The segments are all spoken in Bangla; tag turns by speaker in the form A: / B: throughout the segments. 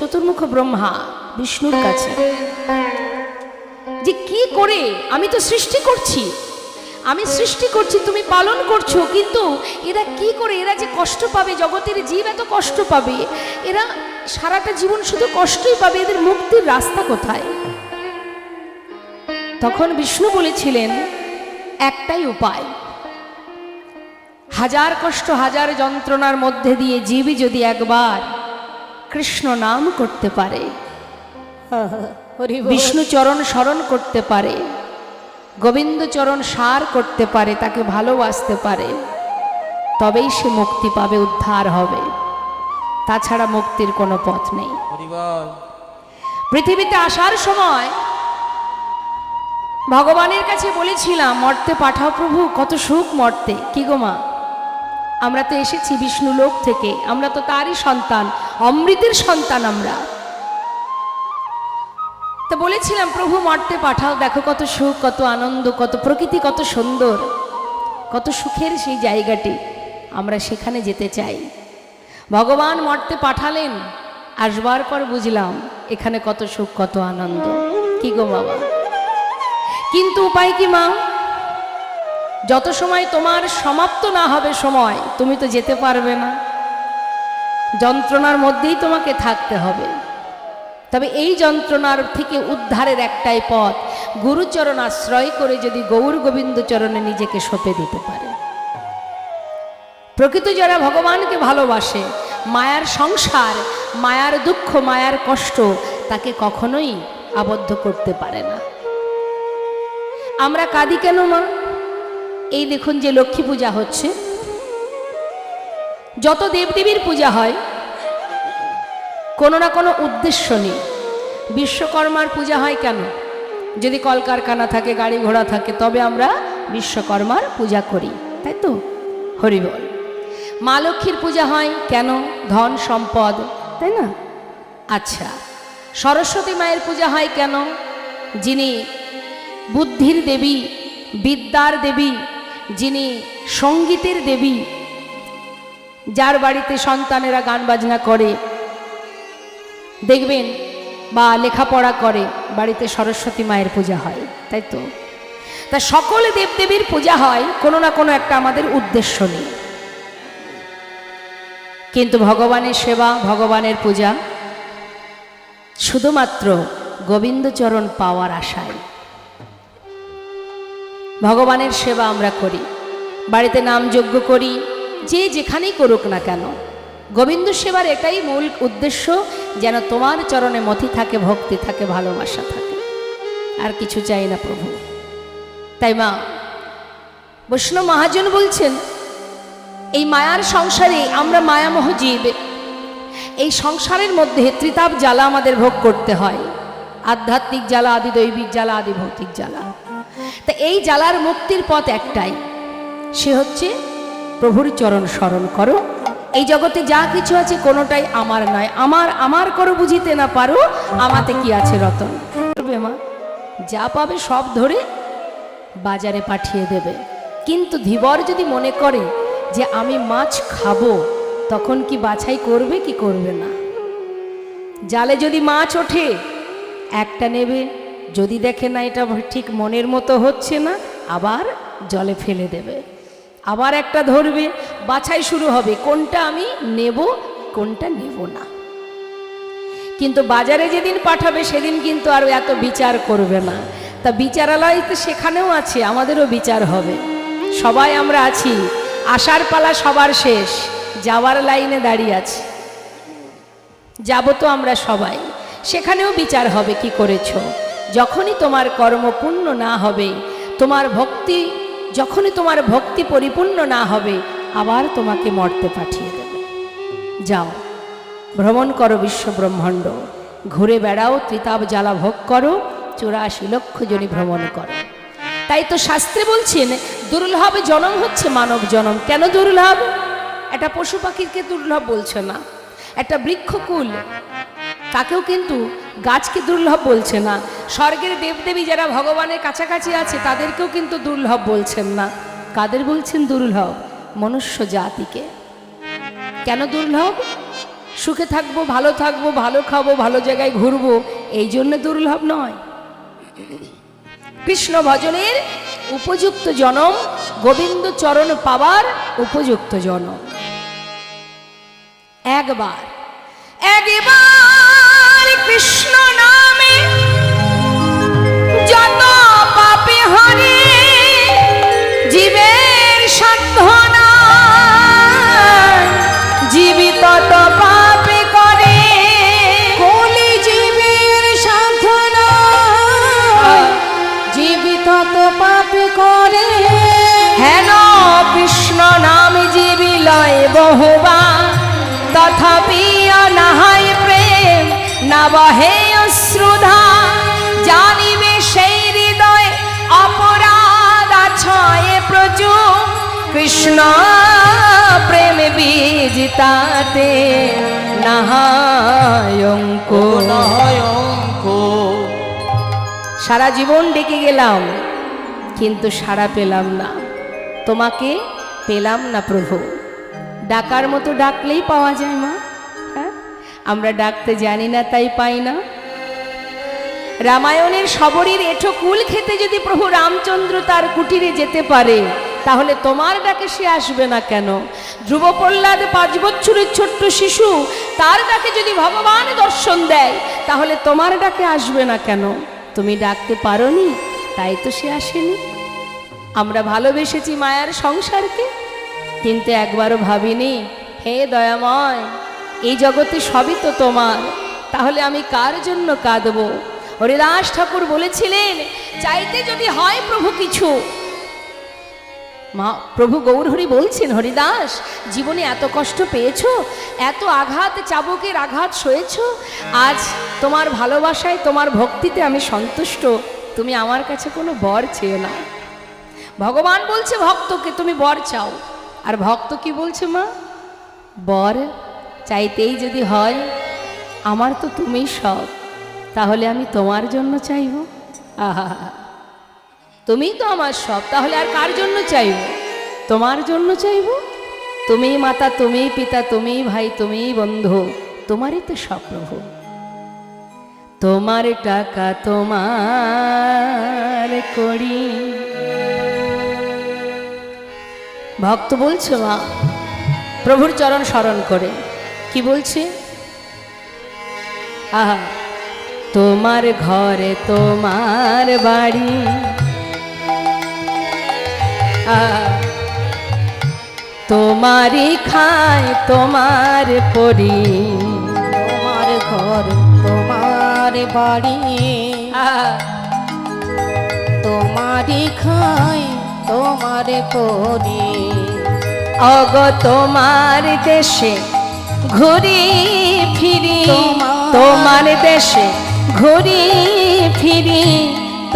A: চতুর্মুখ ব্রহ্মা বিষ্ণুর কাছে যে কি করে, আমি তো সৃষ্টি করছি, আমি সৃষ্টি করছি, তুমি পালন করছো, কিন্তু এরা কি করে, এরা যে কষ্ট পাবে, জগতের জীব এত কষ্ট পাবে, এরা সারাটা জীবন শুধু কষ্টই পাবে, এদের মুক্তির রাস্তা কোথায়? তখন বিষ্ণু বলেছিলেন একটাই উপায়, হাজার কষ্ট হাজার যন্ত্রণার মধ্যে দিয়ে জীবই যদি একবার কৃষ্ণ নাম করতে পারে, বিষ্ণু চরণ স্মরণ করতে পারে, গোবিন্দ চরণ সার করতে পারে, তাকে ভালোবাসতে পারে, তবেই সে মুক্তি পাবে, উদ্ধার হবে। তাছাড়া মুক্তির কোনো পথ নেই। পৃথিবীতে আসার সময় ভগবানের কাছে বলেছিলাম, মর্তে পাঠাও প্রভু, কত সুখ মর্তে। কি গো মা, আমরা তো এসেছি বিষ্ণু লোক থেকে, আমরা তো তারই সন্তান, অমৃতের সন্তান আমরা। তো বলেছিলাম প্রভু মর্তে পাঠাও, দেখো কত সুখ, কত আনন্দ, কত প্রকৃতি, কত সুন্দর, কত সুখের সেই জায়গাটি, আমরা সেখানে যেতে চাই। ভগবান মর্তে পাঠালেন, আসবার পর বুঝলাম এখানে কত সুখ, কত আনন্দ। কি গো বাবা, কিন্তু উপায় কি মা? যত সময় তোমার সমাপ্ত না হবে সময়, তুমি তো যেতে পারবে না, যন্ত্রণার মধ্যেই তোমাকে থাকতে হবে। তবে এই যন্ত্রণার থেকে উদ্ধারের একটাই পথ, গুরুচরণ আশ্রয় করে যদি গৌর গোবিন্দ চরণে নিজেকে সঁপে দিতে পারে। প্রকৃত যারা ভগবানকে ভালোবাসে, মায়ার সংসার, মায়ার দুঃখ, মায়ার কষ্ট তাকে কখনোই আবদ্ধ করতে পারে না। আমরা কাঁদি কেন মা? এই দেখুন যে লক্ষ্মী পূজা হচ্ছে, যত দেবদেবীর পূজা হয় কোনো না কোনো উদ্দেশ্য নেই। বিশ্বকর্মার পূজা হয় কেন? যদি কলকারখানা থাকে, গাড়ি ঘোড়া থাকে, তবে আমরা বিশ্বকর্মার পূজা করি, তাই তো? হরি বল। মা লক্ষ্মীর পূজা হয় কেন? ধন সম্পদ, তাই না? আচ্ছা, সরস্বতী মায়ের পূজা হয় কেন? যিনি বুদ্ধির দেবী, বিদ্যার দেবী, যিনি সঙ্গীতের দেবী, যার বাড়িতে সন্তানেরা গান বাজনা করে দেখবেন, বা লেখাপড়া করে, বাড়িতে সরস্বতী মায়ের পূজা হয়, তাই তো? তা সকল দেবদেবীর পূজা হয়, কোনো না কোনো একটা আমাদের উদ্দেশ্য নেই। কিন্তু ভগবানের সেবা, ভগবানের পূজা শুধুমাত্র গোবিন্দচরণ পাওয়ার আশায়। ভগবানের সেবা আমরা করি, বাড়িতে নাম যজ্ঞ করি, যে যেখানেই করুক না কেন, গোবিন্দ সেবার এটাই মূল উদ্দেশ্য, যেন তোমার চরণে মতি থাকে, ভক্তি থাকে, ভালোবাসা থাকে, আর কিছু চাই না প্রভু। তাই মা বৈষ্ণব মহাজন বলছেন, এই মায়ার সংসারে আমরা মায়ামোহ জীব, এই সংসারের মধ্যে ত্রিতাপ জ্বালা আমাদের ভোগ করতে হয়, আধ্যাত্মিক জ্বালা, আদি দৈবিক জ্বালা, আদি ভৌতিক জ্বালা। তা এই জ্বালার মুক্তির পথ একটাই, সে হচ্ছে প্রভুর চরণ স্মরণ করো। এই জগতে যা কিছু আছে কোনোটাই আমার নয়, আমার আমার করো বুঝিতে না পারো, আমাতে কি আছে রতন। করবে মা, যা পাবে সব ধরে বাজারে পাঠিয়ে দেবে। কিন্তু ধীবর যদি মনে করে যে আমি মাছ খাবো, তখন কি বাছাই করবে কি করবে না? জালে যদি মাছ ওঠে, একটা নেবে, যদি দেখে না এটা ঠিক মনের মতো হচ্ছে না, আবার জলে ফেলে দেবে, আবার একটা ধরবে, বাছাই শুরু হবে, কোনটা আমি নেব কোনটা নেব না। কিন্তু বাজারে যেদিন পাঠাবে সেদিন কিন্তু আর এত বিচার করবে না। তা বিচারালয় তো সেখানেও আছে, আমাদেরও বিচার হবে। সবাই আমরা আছি, আসার পালা সবার শেষ, যাওয়ার লাইনে দাঁড়িয়ে আছি, যাব তো আমরা সবাই, সেখানেও বিচার হবে কি করেছো। যখনই তোমার কর্ম পূর্ণ না হবে, তোমার ভক্তি, যখনই তোমার ভক্তি পরিপূর্ণ না হবে, আবার তোমাকে মর্তে পাঠিয়ে দেবে। যাও ভ্রমণ করো বিশ্ব ব্রহ্মাণ্ড, ঘুরে বেড়াও, ত্রিতাপ জ্বালা ভোগ করো, 84 লক্ষ জনি ভ্রমণ করো। তাই তো শাস্ত্রে বলছেন দুর্লভ জনম হচ্ছে মানব জনম। কেন দুর্লভ? একটা পশু পাখিকে দুর্লভ বলছে না, একটা বৃক্ষকুল তাকেও কিন্তু, গাছকে দুর্লভ বলছে না, স্বর্গের দেবদেবী যারা ভগবানের কাছাকাছি আছে তাদেরকেও কিন্তু দুর্লভ বলছেন না। কাদের বলছেন দুর্লভ? মনুষ্য জাতিকে। কেন দুর্লভ? সুখে থাকবো, ভালো থাকবো, ভালো খাবো, ভালো জায়গায় ঘুরবো, এই জন্য দুর্লভ নয়। কৃষ্ণ ভজনের উপযুক্ত জনম, গোবিন্দ চরণ পাওয়ার উপযুক্ত জনম। একবার কৃষ্ণ নামে যত পাপে হরে, জীবের সাধ্য নাই, জীবিত তত পাপে করে।
B: কলি জীবের সাধ্য নাই, জীবিত তো পাপে করে।
A: হেন কৃষ্ণ নাম জীবি লয় বহুবার, তথাপি নাহাই প্রেম না বহে অশ্রুধা। জানিবে সেই হৃদয় অপরাধ আছয়ে প্রচুর, কৃষ্ণ প্রেম বীজ তাতে নাহায় অঙ্ক। সারা জীবন ডেকে গেলাম, কিন্তু সাড়া পেলাম না, তোমাকে পেলাম না প্রভু। ডাকার মতো ডাকলেই পাওয়া যায় মা, হ্যাঁ? আমরা ডাকতে জানি না তাই পাই না। রামায়ণের শবরীর এঁঠো কুল খেতে যদি প্রভু রামচন্দ্র তার কুটিরে যেতে পারে, তাহলে তোমার ডাকে সে আসবে না কেন? ধ্রুব প্রহ্লাদ 5 বছরের ছোট্ট শিশু, তার ডাকে যদি ভগবান দর্শন দেয়, তাহলে তোমার ডাকে আসবে না কেন? তুমি ডাকতে পারোনি, তাই তো সে আসেনি। আমরা ভালোবেসেছি মায়ার সংসারকে, কিন্তু একবারও ভাবিনি, হে দয়াময়, এই জগতে সবই তো তোমার, তাহলে আমি কার জন্য কাঁদব? হরিদাস ঠাকুর বলেছিলেন, চাইতে যদি হয় প্রভু কিছু, মা প্রভু গৌরহরি বলছেন, হরিদাস জীবনে এত কষ্ট পেয়েছো, এত আঘাত, চাবুকের আঘাত সয়েছো, আজ তোমার ভালোবাসায়, তোমার ভক্তিতে আমি সন্তুষ্ট, তুমি আমার কাছে কোনো বর চেয়ে না। ভগবান বলছে ভক্তকে তুমি বর চাও, আর ভক্ত কি বলছে মা? বর চাইতেই যদি হয়, আমার তো তুমিই সব, তাহলে আমি তোমার জন্য চাইব। আহা, তুমিই তো আমার সব, তাহলে আর কার জন্য চাইব? তোমার জন্য চাইব। তুমিই মাতা, তুমিই পিতা, তুমিই ভাই, তুমিই বন্ধু, তোমারই তো সব প্রভু। তোমার টাকা তোমার করি। ভক্ত বলছে মা প্রভুর চরণ স্মরণ করে, কি বলছে? আহা, তোমার ঘরে তোমার বাড়ি, তোমারই খায় তোমার পরি।
B: তোমার ঘর তোমার বাড়ি, তোমারই খাই তোমার পরি।
A: অগ তোমার দেশে ঘুরি ফিরি, তোমার দেশে ঘুরি ফিরি,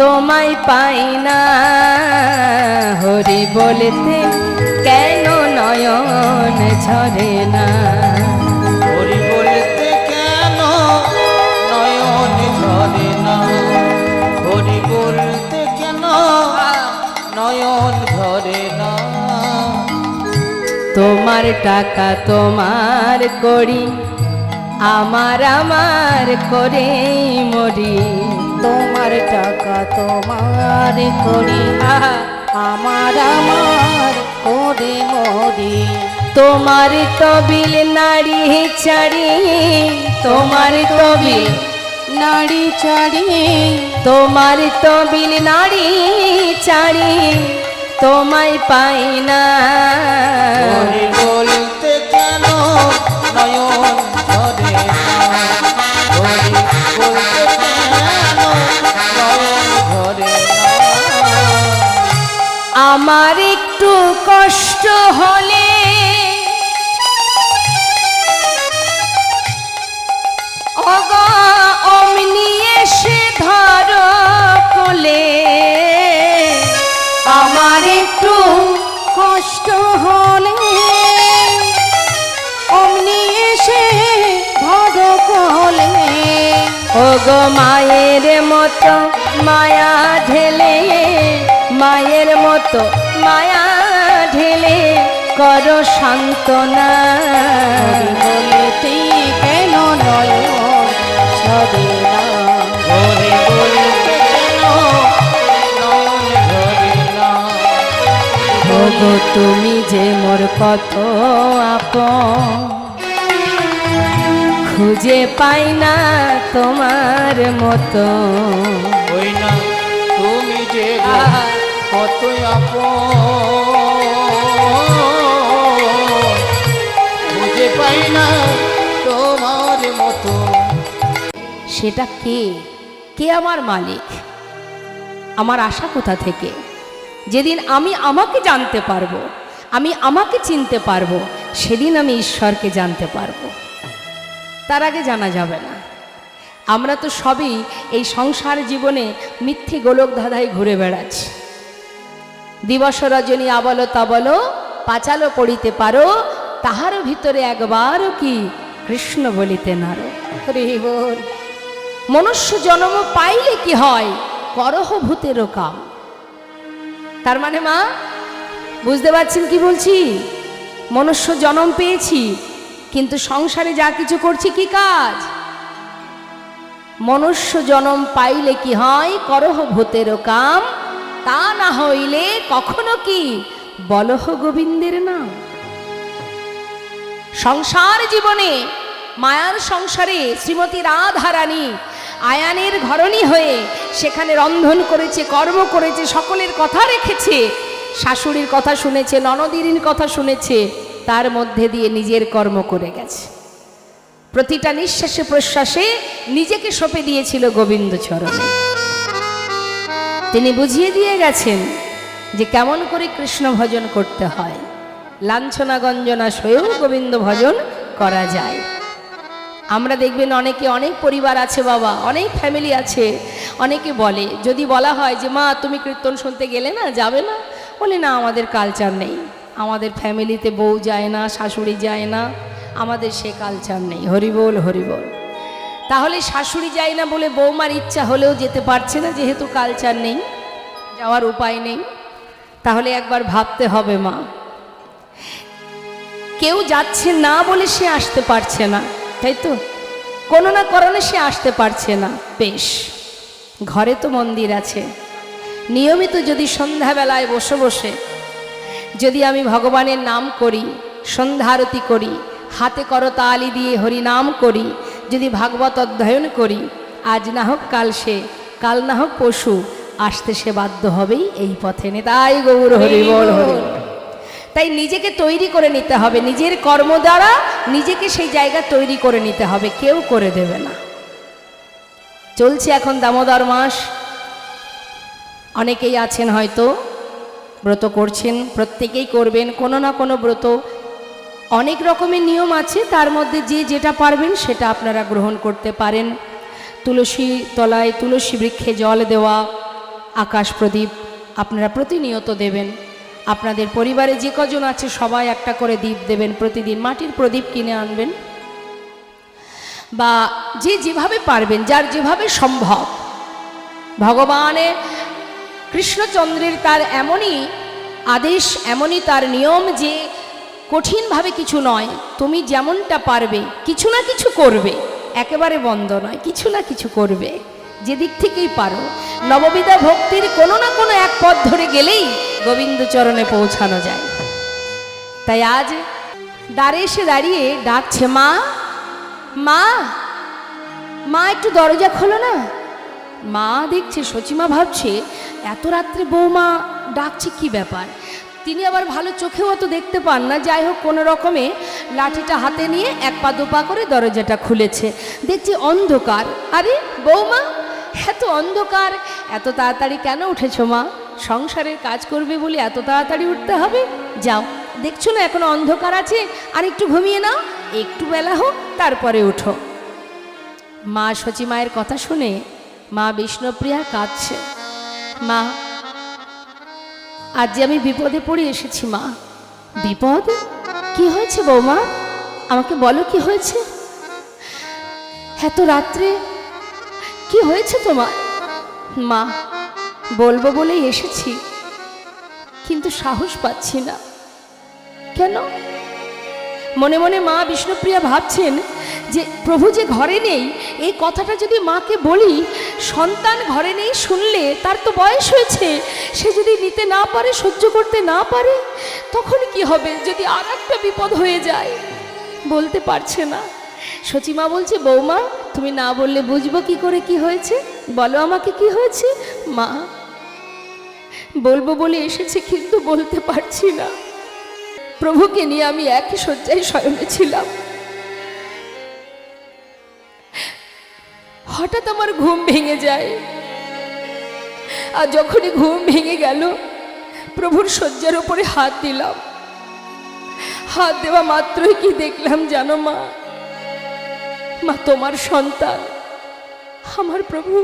A: তোমায় পাই না। হরি বলতে কেন নয়ন ঝরে না?
C: হরি বলতে কেন নয়ন ঝরে না? হরি বলতে কেন নয়ন ঝরে না?
A: তোমার টাকা তোমার করি, আমার আমার করে মরি।
B: তোমার টাকা তোমার করি, আমার আমার করে মরি।
A: তোমার তবিল নাড়ি চাড়ি, তোমার তবিল
B: নাড়ি চাড়ি,
A: তোমার তবিল নাড়ি চাড়ি, তোমায় পাই না।
C: হরি বলতে কেন নয়ন ঝরে না? হরি বলতে কেন নয়ন ঝরে না?
A: আমার একটু কষ্ট হলে অগা অমনি এসে ধর কোলে।
B: আমার একটু কষ্ট হলে অমনি এসে ধরো কোলে।
A: ওগো মায়ের মতো মায়া ঢেলে, মায়ের মতো মায়া ঢেলে করো সান্ত্বনা।
B: হরি বলতে কেন নয়ন ঝরে না?
C: হরি বলতে কেন নয়ন ঝরে না?
A: ওগো তুমি যে মোর কত আপন, খুঁজে পাই না তোমার মতো।
C: ওই না তুমি যে গো কত আপন, খুঁজে পাই না তোমার মতো।
A: সেটা কে? কে আমার মালিক? আমার আশা কোথা থেকে? যেদিন আমি আমাকে জানতে পারবো, আমি আমাকে চিনতে পারবো, সেদিন আমি ঈশ্বরকে জানতে পারবো। তার আগে জানা যাবে না। আমরা তো সবই এই সংসার জীবনে মিথ্যে গোলক ধাঁধায় ঘুরে বেড়াচ্ছি। দিবস রজনী আবল তাবল পাঁচালো পড়িতে পারো, তাহার ভিতরে একবারও কি কৃষ্ণ বলিতে নারো।
B: হরি বল।
A: মনুষ্য জন্ম পাইলে কি হয়? করহ ভূতেরও কাম। তার মানে মা বুঝতে পারছেন কি বলছি? মনুষ্য জন্ম পেয়েছি, কিন্তু সংসারে যা কিছু করছি কি কাজ? মনুষ্য জন্ম পাইলে কি হয়? করহ ভূতেরও কাম, তা না হইলে কখনো কি বলহ গোবিন্দের নাম। সংসার জীবনে মায়ার সংসারে শ্রীমতী রাধারানী আয়ানের ঘরণী হয়ে সেখানে রন্ধন করেছে, কর্ম করেছে, সকলের কথা রেখেছে, শাশুড়ির কথা শুনেছে, ননদিনীর কথা শুনেছে, তার মধ্যে দিয়ে নিজের কর্ম করে গেছে। প্রতিটা নিঃশ্বাসে প্রশ্বাসে নিজেকে সঁপে দিয়েছিল গোবিন্দ চরণে। তিনি বুঝিয়ে দিয়ে গেছেন যে কেমন করে কৃষ্ণ ভজন করতে হয়। লাঞ্ছনা গঞ্জনা সয়েও গোবিন্দ ভজন করা যায়। আমরা দেখবেন অনেকে, অনেক পরিবার আছে বাবা, অনেক ফ্যামিলি আছে, অনেকে বলে, যদি বলা হয় যে মা তুমি কীর্তন শুনতে গেলে না, যাবে না? বলে না, আমাদের কালচার নেই, আমাদের ফ্যামিলিতে বউ যায় না, শাশুড়ি যায় না, আমাদের সে কালচার নেই। হরিবোল হরিবোল। তাহলে শাশুড়ি যায় না বলে বৌমার ইচ্ছা হলেও যেতে পারছে না, যেহেতু কালচার নেই, যাওয়ার উপায় নেই। তাহলে একবার ভাবতে হবে মা, কেউ যাচ্ছে না বলে সে আসতে পারছে না, তাই তো? কোনো না কারণে সে আসতে পারছে না। বেশ, ঘরে তো মন্দির আছে, নিয়মিত যদি সন্ধ্যাবেলায় বসে বসে যদি আমি ভগবানের নাম করি, সন্ধ্যারতি করি, হাতে করতালি দিয়ে হরি নাম করি, যদি ভাগবত অধ্যয়ন করি, আজ না হোক কাল সে, কাল না হোক পশু, আসতে সে বাধ্য হবেই এই পথে। নিতাই গৌর হরি বল হরি। তাই নিজেকে তৈরি করে নিতে হবে, নিজের কর্ম দ্বারা নিজেকে সেই জায়গা তৈরি করে নিতে হবে, কেউ করে দেবে না। চলছে এখন দামোদর মাস, অনেকেই আছেন হয়তো ব্রত করছেন, প্রত্যেকেই করবেন কোনো না কোনো ব্রত। অনেক রকমের নিয়ম আছে, তার মধ্যে যে যেটা পারবেন সেটা আপনারা গ্রহণ করতে পারেন। তুলসী তলায় তুলসী বৃক্ষে জল দেওয়া, আকাশ প্রদীপ আপনারা প্রতিনিয়ত দেবেন। আপনাদের পরিবারে যে কজন আছে সবাই একটা করে দ্বীপ দেবেন প্রতিদিন, মাটির প্রদীপ কিনে আনবেন, বা যে যেভাবে পারবেন, যার যেভাবে সম্ভব। ভগবানের কৃষ্ণচন্দ্রের তার এমনই আদেশ, এমনই তার নিয়ম যে কঠিনভাবে কিছু নয়, তুমি যেমনটা পারবে কিছু না কিছু করবে, একেবারে বন্ধ নয়, কিছু না কিছু করবে, যে দিক থেকেই পারো। নববিধা ভক্তির কোনো না কোনো এক পথ ধরে গেলেই গোবিন্দ চরণে পৌঁছানো যায়। তাই আজ দ্বারে এসে দাঁড়িয়ে ডাকছে, মা মা মা, একটু দরজা খোলো না। মা দেখছে, সচিমা ভাবছে এত রাত্রে বৌমা ডাকছে, কি ব্যাপার। তিনি আবার ভালো চোখেও অত দেখতে পান না, যাই হোক কোনো রকমে লাঠিটা হাতে নিয়ে এক পা দুপা করে দরজাটা খুলেছে। দেখছি অন্ধকার। আরে বৌমা, এত অন্ধকার, এত তাড়াতাড়ি কেন উঠেছো মা? সংসারের কাজ করবে বলে এত তাড়াতাড়ি উঠতে হবে? যাও, দেখছো না এখনো অন্ধকার আছে, আর একটু ঘুমিয়ে নাও, একটু বেলা হোক তারপরে উঠো। মা সচিমায়ের কথা শুনে মা বিষ্ণুপ্রিয়া কাঁদছে। মা, আজ যে আমি বিপদে পড়ে এসেছি মা। বিপদ? কি হয়েছে বৌমা? আমাকে বলো কি হয়েছে? এত রাত্রে কি হয়েছে তোমার? মা, বলবো বলেই এসেছি, কিন্তু সাহস পাচ্ছি না। কেন? মনে মনে মা বিষ্ণুপ্রিয়া ভাবছেন যে প্রভু যে ঘরে নেই, এই কথাটা যদি মাকে বলি, সন্তান ঘরে নেই শুনলে তার তো বয়স হয়েছে, সে যদি নিতে না পারে, সহ্য করতে না পারে, তখন কি হবে? যদি আর একটা বিপদ হয়ে যায়। বলতে পারছে না। সচিমা বলছে, বৌমা তুমি না বললে বুঝবো কি করে কি হয়েছে, বলো আমাকে কি হয়েছে। মা বলবো বলে এসেছে, কিন্তু বলতে পারছি না। প্রভুকে নিয়ে আমি একই শয্যায় শয়নে ছিলাম, হঠাৎ আমার ঘুম ভেঙে যায়। আর যখনই ঘুম ভেঙে গেল, প্রভুর শয্যার উপরে হাত দিলাম। হাত দেওয়া মাত্রই কি দেখলাম জানো মা? মা তোমার সন্তান আমার প্রভু,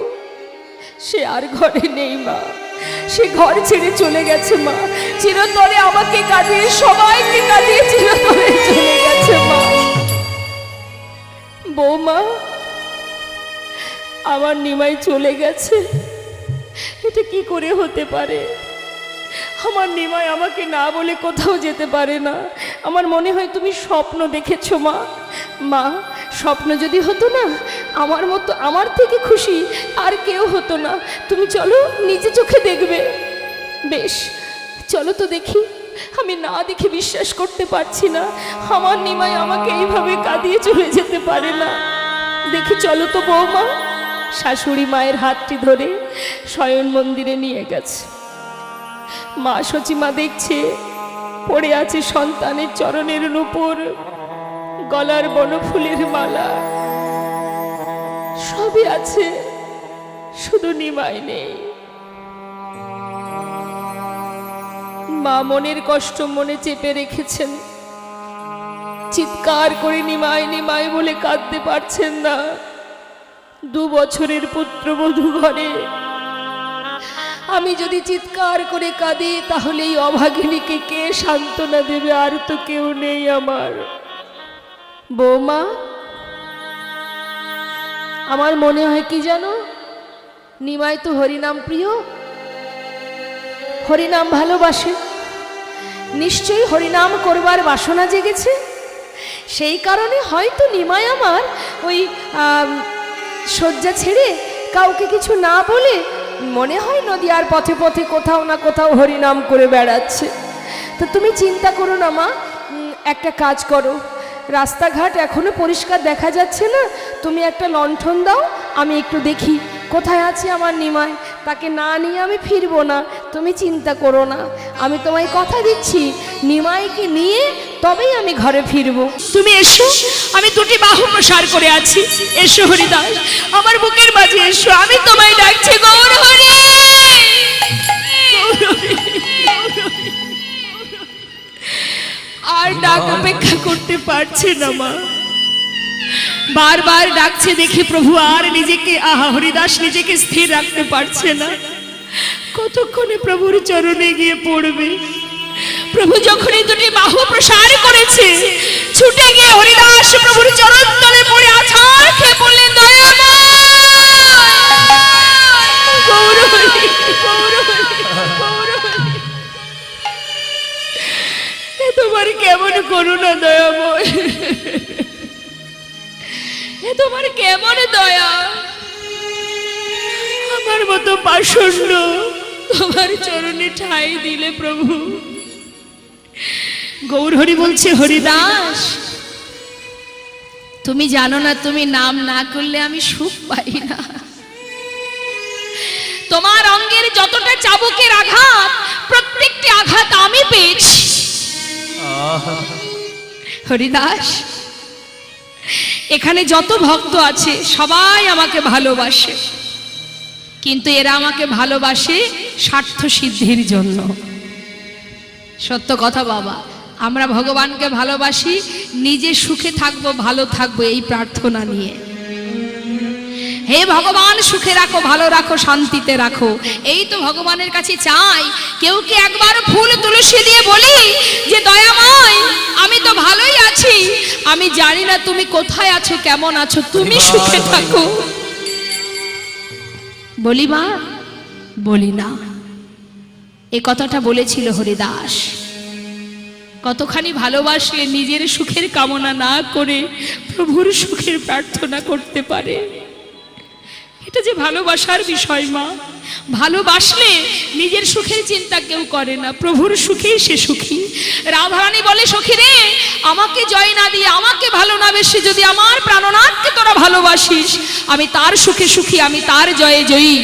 A: সে আর ঘরে নেই মা, সে ঘর ছেড়ে চলে গেছে মা। চিরতরে আমাকে কাঁদিয়ে, সবাইকে কাঁদিয়ে চিরতরে চলে গেছে মা। বৌমা আমার নিমাই চলে গেছে, এটা কি করে হতে পারে? আমার নিমাই আমাকে না বলে কোথাও যেতে পারে না। আমার মনে হয় তুমি স্বপ্ন দেখেছো মা। মা স্বপ্ন যদি হতো না, আমার মতো, আমার থেকে খুশি আর কেউ হতো না। তুমি চলো, নিজে চোখে দেখবে। বেশ চলো তো দেখি। আমি না দেখে বিশ্বাস করতে পারছি না, আমার নিমাই আমাকে এইভাবে কাঁদিয়ে চলে যেতে পারে না। দেখি চলো তো বৌমা। শাশুড়ি মায়ের হাতটি ধরে শয়ন মন্দিরে নিয়ে গেছে। মা সচিমা দেখছে পড়ে আছে সন্তানের চরণের নূপুর, গলার বনফুলের মালা, সবই আছে, শুধু নিমাই নেই। মা মনের কষ্ট মনে চেপে রেখেছেন, চিৎকার করে নিমাই নিমাই বলে কাঁদতে পারছেন না। 2 বছরের পুত্রবধূ ঘরে। আমি যদি চিৎকার করে কাঁদি, তাহলে এই অভাগিনীকে কে সান্ত্বনা দেবে? আর তো কেউ নেই আমার। বৌমা আমার মনে হয় কি জানো, নিমাই তো হরিনাম প্রিয়, হরিনাম ভালোবাসে। নিশ্চয়ই হরিনাম করবার বাসনা জেগেছে, সেই কারণে হয়তো নিমাই আমার ওই শয্যা ছেড়ে কাউকে কিছু না বলে, মনে হয় নদীয়ার পথে পথে কোথাও না কোথাও হরিনাম করে বেড়াচ্ছে। তো তুমি চিন্তা করো না মা, একটা কাজ করো, রাস্তাঘাট এখনো পরিষ্কার দেখা যাচ্ছে না, তুমি একটা লণ্ঠন দাও, আমি একটু দেখি কোথায় আছে আমার নিমাই। তাকে না নিয়ে আমি ফিরবো না, তুমি চিন্তা করো না। আমি তোমায় কথা দিচ্ছি, নিমাইকে নিয়ে তবেই আমি ঘরে ফিরবো। তুমি এসো, আমি 2টি বাহু প্রসার করে আছি। এসো হরিদাস, আমার বুকের মাঝে এসো, আমি তোমায় ডাকছি। গৌর হরি, আর ডাক অপেক্ষা করতে পারছে না মা। বারবার ডাকছে দেখে প্রভু আর নিজেকে, হরিদাস নিজেকে স্থির রাখতে পারছে না। কতক্ষণে প্রভুর চরণে গিয়ে পড়বে? প্রভু যখনই 2টি বাহু প্রসার করেছে, ছুটে গিয়ে হরিদাস প্রভুর চরণ তলে পড়ে আছাড় খেয়ে বললেন, তোমার কেমন করুণা দয়াময়, তোমার কেমন দয়া, আমার মতো পাষণ্ড তোমার চরণে ঠাঁই দিলে প্রভু। গৌরহরি বলছে, হরিদাস তুমি জানো না, তুমি নাম না করলে আমি সুখ পাই না। তোমার অঙ্গের যতটা চাবুকের আঘাত, প্রত্যেকটি আঘাত আমি পেয়েছি। হরিদাস এখানে যত ভক্ত আছে সবাই আমাকে ভালোবাসে, কিন্তু এরা আমাকে ভালোবাসে স্বার্থ সিদ্ধির জন্য। সত্য কথা বাবা, আমরা ভগবানকে ভালোবাসি নিজে সুখে থাকবো, ভালো থাকবো এই প্রার্থনা নিয়ে। হে ভগবান সুখে রাখো, ভালো রাখো, শান্তিতে রাখো, এই তো ভগবানের কাছে চাই। কেউ কি একবার ফুল তুলসী দিয়ে বলি যে দয়াময় আমি তো ভালোই আছি, আমি জানি না তুমি কোথায় আছো, কেমন আছো, তুমি সুখে থাকো? বলি মা? বলি না। এ কথাটা বলেছিল হরিদাস। কতখানি ভালোবাসলে নিজের সুখের কামনা না করে প্রভুর সুখের প্রার্থনা করতে পারে। এটা যে ভালোবাসার বিষয় মা। ভালোবাসলে নিজের সুখের চিন্তা কেউ করে না, প্রভুর সুখেই সে সুখী। রাধারানী বলে, সখী রে, আমাকে জয় না দিয়ে, আমাকে ভালো না বেশি যদি আমার প্রাণনাথকে তোরা ভালোবাসিস, আমি তার সুখে সুখী, আমি তার জয়ে জয়ী।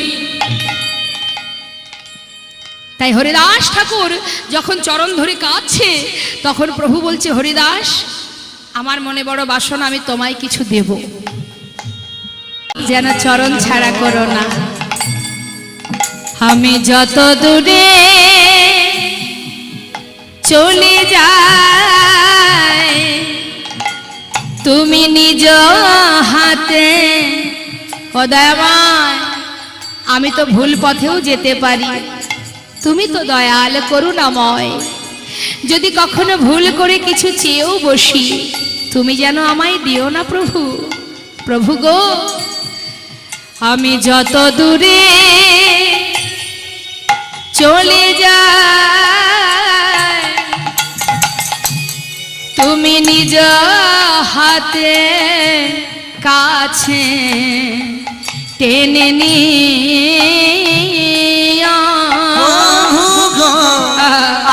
A: তাই হরিদাস ঠাকুর যখন চরণ ধরে কাঁদছে, তখন প্রভু বলছে, হরিদাস, আমার মনে বড় বাসনা, আমি তোমায় কিছু দেব, যেন চরণ ছাড়া করো না। আমি যত দূরে চলে যাই, তুমি নিজ হাতে, ও দয়াময়, আমি তো ভুল পথেও যেতে পারি, তুমি তো দয়াল করুণাময়। যদি কখনো ভুল করে কিছু চেয়েও বসি, তুমি যেন আমায় দিও না প্রভু। প্রভু গো, আমি যত দূরে চলে যাই, তুমি নিজ হাতে কাছে টেনে নিও।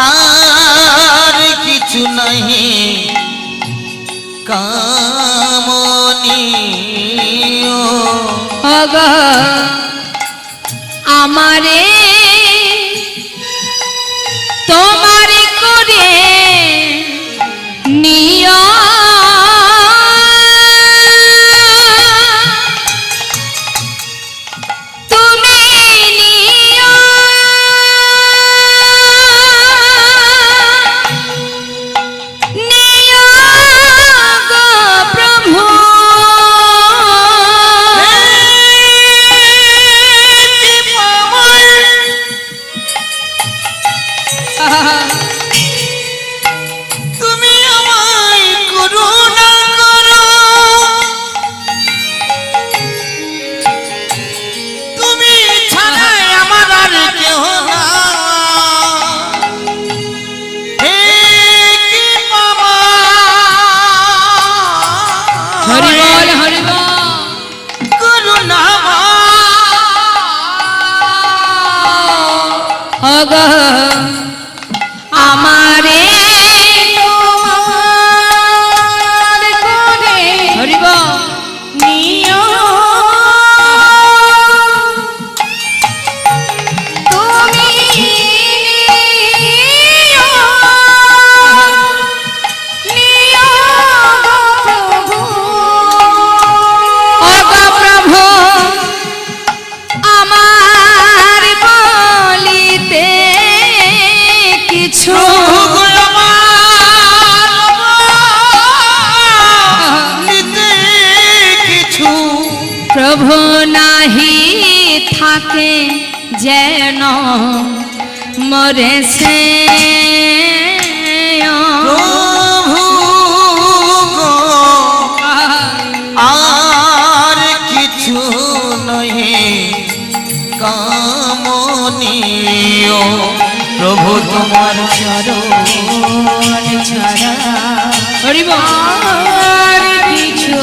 C: আর কিছু নাহি কামনীয়,
A: আমারে তোমার করে নিও, তুমি নিও, নিও গো প্রভু।
C: তুমি আমায় করুণা করো, তুমি ছাড়াই আমার আর কেহ না। হে কি মামা,
A: হরি বল, হরি বল।
C: করুণা
A: আমারে তোমার করে হরি বল
B: নিও, তুমি নিও, নিও গো প্রভু।
A: ও গো প্রভু, আমার বলিতে কিছু
C: কিছু
A: প্রভু নাহি থাকে যেন মরে সে।
C: প্রভু গো, আর কিছু নহে কামনীয়, প্রভু তোমার
B: চরণ ছাড়া
A: হরি বল।
B: আর কিছু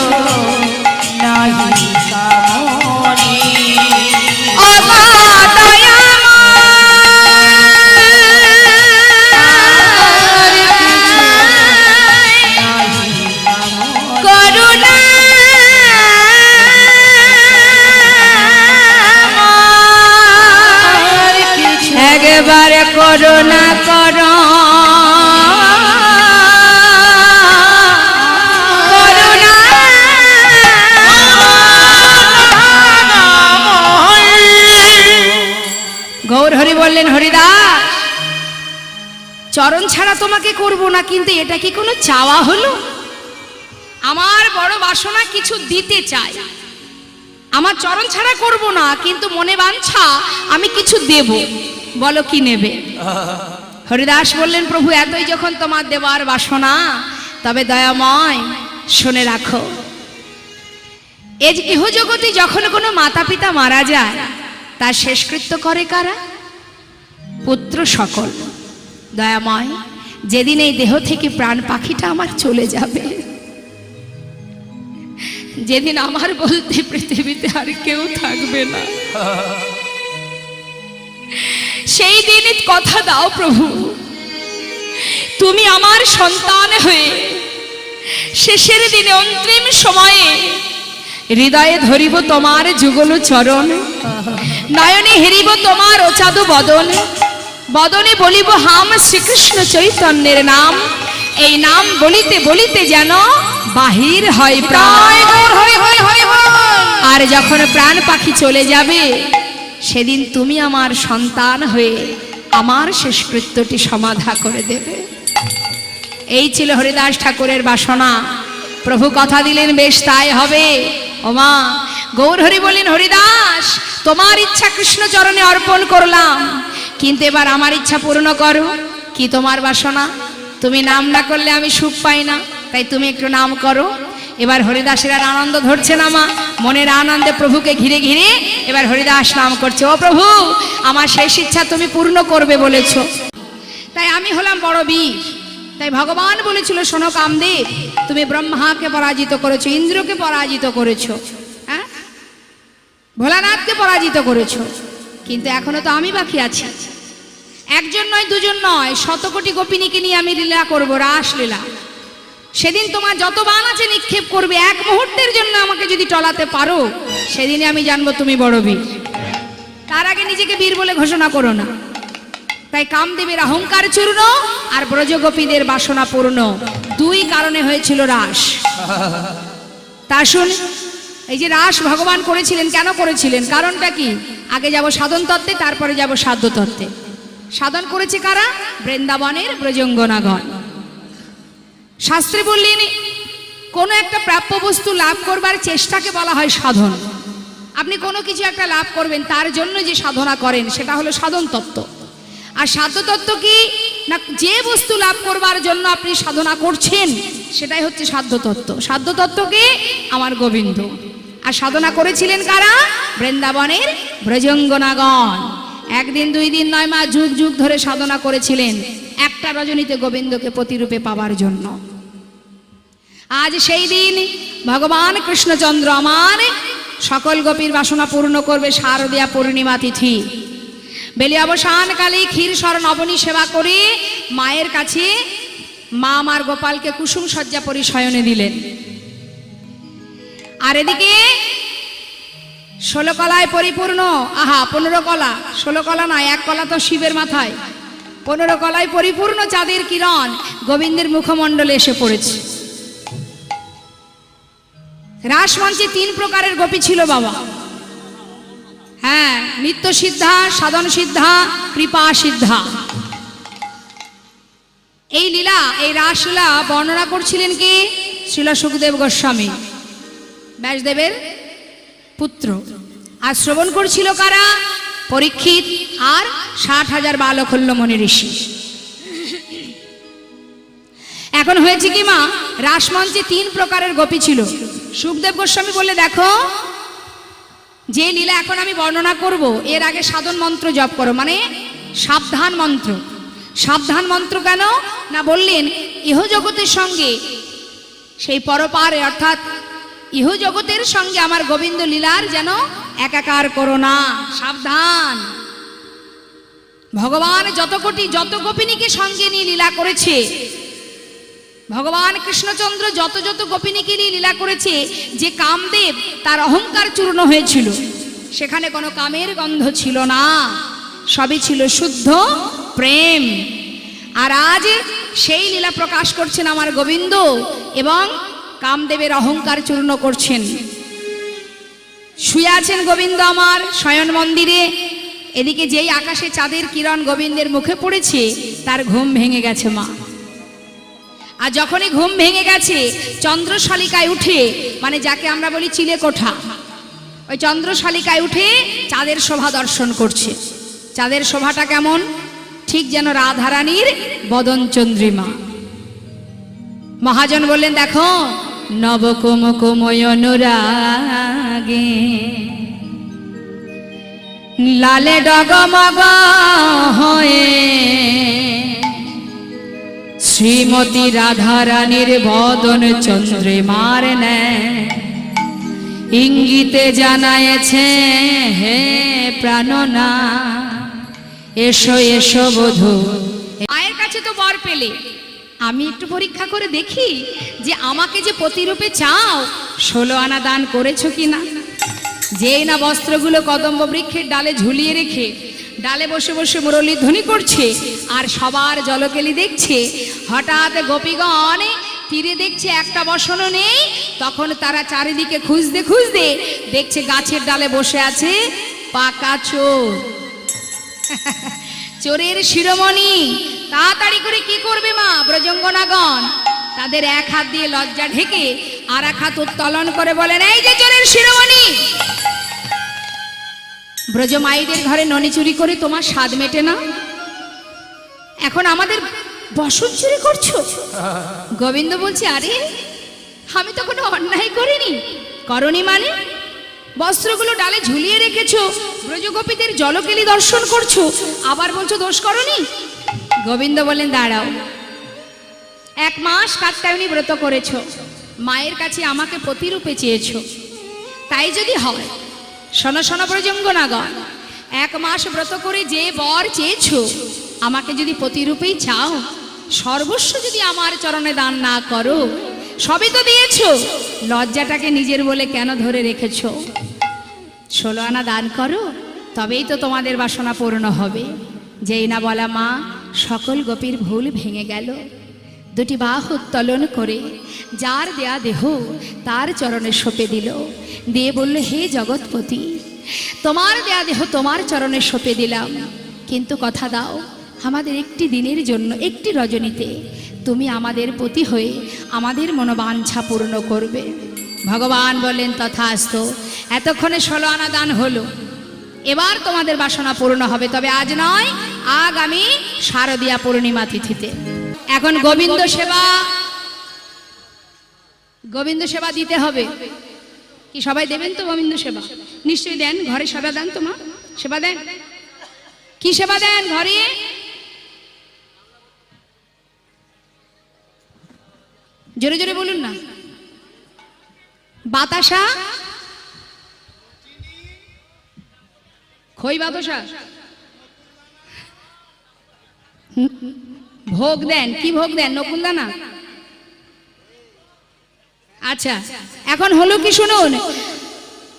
B: নাহি কামনীয়।
A: ও মা একবারে করুণা করো, করুণা। গৌর হরি বললেন, হরিদাস, চরণ ছাড়া তোমাকে করব না, কিন্তু এটা কি কোনো চাওয়া হলো? আমার বড় বাসনা, কিছু দিতে চাই। আমার চরণ ছাড়া করব না, কিন্তু মনে বাঞ্ছা আমি কিছু দেব। বলো কি নেবে? হরিদাস বললেন, প্রভু, এতই যখন তোমার দেবার বাসনা, তবে দয়াময় শুনে রাখো, এই ইহজগতে যখন কোনো মাতা পিতা মারা যায়, তার শেষকৃত্য করে কারা? পুত্র সকল। দয়াময়, যেদিন এই দেহ থেকে প্রাণ পাখিটা আমার চলে যাবে, যেদিন আমার বলতে পৃথিবীতে আর কেউ থাকবে না, সেই দিন কথা দাও প্রভু, তুমি আমার সন্তান হয়ে শেষের দিনে অন্তিম সময়ে হৃদয়ে ধরিব তোমার যুগল চরণ, নয়নে হেরিব তোমার অচাদু বদন, বদনে বলিব হাম শ্রীকৃষ্ণ চৈতন্যের নাম, এই নাম বলিতে বলিতে যেন বাহির হয় প্রাণ। আর যখন প্রাণ পাখি চলে যাবে, সেদিন তুমি আমার সন্তান হয়ে আমার শেষকৃত্যটি সমাধা করে দেবে। এই ছিল হরিদাস ঠাকুরের বাসনা। প্রভু কথা দিলেন, বেশ তাই হবে। ওমা গৌর হরি বললেন, হরিদাস তোমার ইচ্ছা কৃষ্ণ চরণে অর্পণ করলাম, কিন্তু এবার আমার ইচ্ছা পূর্ণ করো। কি তোমার বাসনা? তুমি নাম না করলে আমি সুখ পাই না, তাই তুমি একটু নাম করো। এবার হরিদাসের আর আনন্দ ধরছে না মা, মনের আনন্দে প্রভুকে ঘিরে ঘিরে এবার হরিদাস নাম করছে। ও প্রভু, আমার শেষ ইচ্ছা তুমি পূর্ণ করবে বলেছো, তাই আমি হলাম বড় বীর। তাই ভগবান বলেছিল, শোনো কামদেব, তুমি ব্রহ্মাকে পরাজিত করেছো, ইন্দ্রকে পরাজিত করেছো, হ্যাঁ, ভোলানাথকে পরাজিত করেছো, কিন্তু এখনো তো আমি বাকি আছি। একজন নয়, দুজন নয়, 100 কোটি গোপিনীকে নিয়ে আমি লীলা করব, রাস লীলা। সেদিন তোমার যত বাণ আছে নিক্ষেপ করবে, এক মুহূর্তের জন্য আমাকে যদি টলাতে পারো, সেদিনে আমি জানবো তুমি বড় বীর। তার আগে নিজেকে বীর বলে ঘোষণা করো না। তাই কামদেবের অহংকার চূর্ণ আর ব্রজগোপীদের বাসনা পূর্ণ, দুই কারণে হয়েছিল রাস। তা শুন, এই যে রাস ভগবান করেছিলেন, কেন করেছিলেন, কারণটা কি? আগে যাব সাধন তত্ত্বে, তারপরে যাব সাধ্য তত্ত্বে। সাধন করেছে কারা? বৃন্দাবনের ব্রজঙ্গনাগণ। শাস্ত্রে বললেন, কোনো একটা প্রাপ্য বস্তু লাভ করবার চেষ্টাকে বলা হয় সাধন। আপনি কোনো কিছু একটা লাভ করবেন, তার জন্য যে সাধনা করেন, সেটা হলো সাধন তত্ত্ব। আর সাধ্য তত্ত্ব কি না, যে বস্তু লাভ করবার জন্য আপনি সাধনা করছেন, সেটাই হচ্ছে সাধ্য তত্ত্ব। সাধ্য তত্ত্বকে আমার গোবিন্দ। আর সাধনা করেছিলেন কারা? বৃন্দাবনের ব্রজঙ্গনাগণ। একদিন দুই দিন নয় মা, যুগ যুগ ধরে সাধনা করেছিলেন একটা রজনীতে গোবিন্দকে প্রতিরূপে পাবার জন্য। আজ সেই দিন ভগবান কৃষ্ণচন্দ্র আমার সকল গোপীর বাসনা পূর্ণ করবে। শারদীয়া পূর্ণিমা তিথি, বেলি অবসানকালে ক্ষীরসর নবনী সেবা করে মায়ের কাছে মা আমার গোপালকে কুসুম শয্যা পরি শয়নে দিলেন। আর এদিকে 16 কলায় পরিপূর্ণ, আহা 15 কলা, 16 কলা নয়, 1 কলা তো শিবের মাথায়, 15 কলায় পরিপূর্ণ চাঁদের কিরণ গোবিন্দের মুখমণ্ডলে এসে পড়েছে। রাসমঞ্চে 3 প্রকারের গোপী ছিল বাবা। হ্যাঁ, নিত্য সিদ্ধা, সাধন সিদ্ধা, কৃপা সিদ্ধা। এই লীলা, এই রাসলীলা বর্ণনা করছিলেন কি? শ্রীল সুখদেব গোস্বামী, ব্যাসদেবের পুত্র। আর শ্রবণ করছিল কারা? পরীক্ষিত আর 60,000 বালখল্য মনি ঋষি। এখন হয়েছে কি মা, রাসমঞ্চে 3 প্রকারের গোপী ছিল। সুখদেব গোস্বামী বললে, দেখো যে লীলা এখন আমি বর্ণনা করব, এর আগে সাধন মন্ত্র জপ করো, মানে সাবধান মন্ত্র। সাবধান মন্ত্র কেন না, বললেন ইহ জগতের সঙ্গে সেই পরপারে, অর্থাৎ ইহ জগতের সঙ্গে আমার গোবিন্দ লীলার যেন একাকার করো না, সাবধান। ভগবান যত গোপিনীকে সঙ্গে নিয়ে লীলা করেছে, ভগবান কৃষ্ণচন্দ্র যত গোপিনীকে নিয়ে লীলা করেছে, যে কামদেব তার অহংকার চূর্ণ হয়েছিল, সেখানে কোনো কামের গন্ধ ছিল না, সবই ছিল শুদ্ধ প্রেম। আর আজ সেই লীলা প্রকাশ করছেন আমার গোবিন্দ, এবং কামদেবের অহংকার চূর্ণ করছেন। শুয়ে আছেন গোবিন্দ আমার শয়ন মন্দিরে। এদিকে যেই আকাশে চাঁদের কিরণ গোবিন্দের মুখে পড়েছে, তার ঘুম ভেঙে গেছে মা। আর যখনই ঘুম ভেঙে গেছে, চন্দ্রশালিকায় উঠে, মানে যাকে আমরা বলি চিলে কোঠা, ওই চন্দ্রশালিকায় উঠে চাঁদের শোভা দর্শন করছে। চাঁদের শোভাটা কেমন? ঠিক যেন রাধারানীর বদন চন্দ্রিমা। মহাজন বললেন, দেখো নবকুমকুময় অনুরাগে লালে ডগমগ হয়ে
B: শ্রীমতী রাধা রানীর বদন চন্দ্রিমার ন্যায় ইঙ্গিতে জানায়েছে, হে প্রাণনা এসো এসো বধূ।
A: মায়ের কাছে তো বর পেলে, আমি একটু পরীক্ষা করে দেখি যে আমাকে যে প্রতিরূপে চাও 16 আনা দান করেছো কিনা। যেই না বস্ত্রগুলো কদম্ব বৃক্ষের ডালে ঝুলিয়ে রেখে ডালে বসে বসে মুরলী ধ্বনি করছে আর সবার জলকেলি দেখছে, হঠাৎ গোপীগণ তীরে দেখছে একটা বসনও নেই। তখন তারা চারিদিকে খুঁজতে খুঁজতে দেখছে গাছের ডালে বসে আছে পাকা চোর, চোরের শিরোমণি। তাড়াতাড়ি করে কি করবে মা? ব্রজঙ্গনাগণ তাদের এক হাত দিয়ে লজ্জা ঢেকে আর এক হাত উত্তোলন করে বলেন, এই যে চোরের শিরোমণি, ব্রজমাইদের ঘরে ননি চুরি করে তোমার স্বাদ মেটে না, এখন আমাদের বসন চুরি করছো। গোবিন্দ বলছে, আরে আমি তো কোনো অন্যায় করিনি। করনি মানে? বস্ত্রগুলো ডালে ঝুলিয়ে রেখেছো, ব্রজগোপীদের জলকেলি দর্শন করছো, আবার বলছো দোষ করনি। গোবিন্দ বলেন, দাঁড়াও, 1 মাস কাত্যায়নী ব্রত করেছো, মায়ের কাছে আমাকে প্রতিরূপে চেয়েছো, তাই যদি হয়, শোনো শোনো ব্রজঙ্গনাগণ, 1 মাস ব্রত করে যে বর চেয়েছো আমাকে যদি প্রতিরূপেই চাও, সর্বস্ব যদি আমার চরণে দান না করো, সবই তো দিয়েছো, লজ্জাটাকে নিজের বলে কেন ধরে রেখেছো? 16 আনা দান করো, তবেই তো তোমাদের বাসনা পূর্ণ হবে। যেই না বলা মা, সকল গোপীর ভুল ভেঙে গেল। 2টি বাহু উত্তোলন করে যার দেয়া দেহ তার চরণে সঁপে দিল, দিয়ে বলল, হে জগৎপতি, তোমার দেয়া দেহ তোমার চরণে সঁপে দিলাম, কিন্তু কথা দাও, আমাদের একটি দিনের জন্য, একটি রজনীতে তুমি আমাদের পতি হয়ে আমাদের মনোবাঞ্ছা পূর্ণ করবে। ভগবান বললেন, তথাস্তু। এতক্ষণে 16 আনা দান হলো, এবার তোমাদের বাসনা পূর্ণ হবে, তবে আজ নয়, আগামী শারদীয়া পূর্ণিমা তিথিতে। এখন গোবিন্দ সেবা, গোবিন্দ সেবা দিতে হবে। কি সবাই দেবেন তো গোবিন্দ সেবা? নিশ্চয়ই দেন। ঘরে সেবা দেন তো মা? সেবা দেন? কি সেবা দেন ঘরে? জোরে জোরে বলুন না। বাতাসা, খই বাতাসা, ভোগ দেন। কি ভোগ দেন? নকুলদানা। আচ্ছা, এখন হলো কি শুনুন,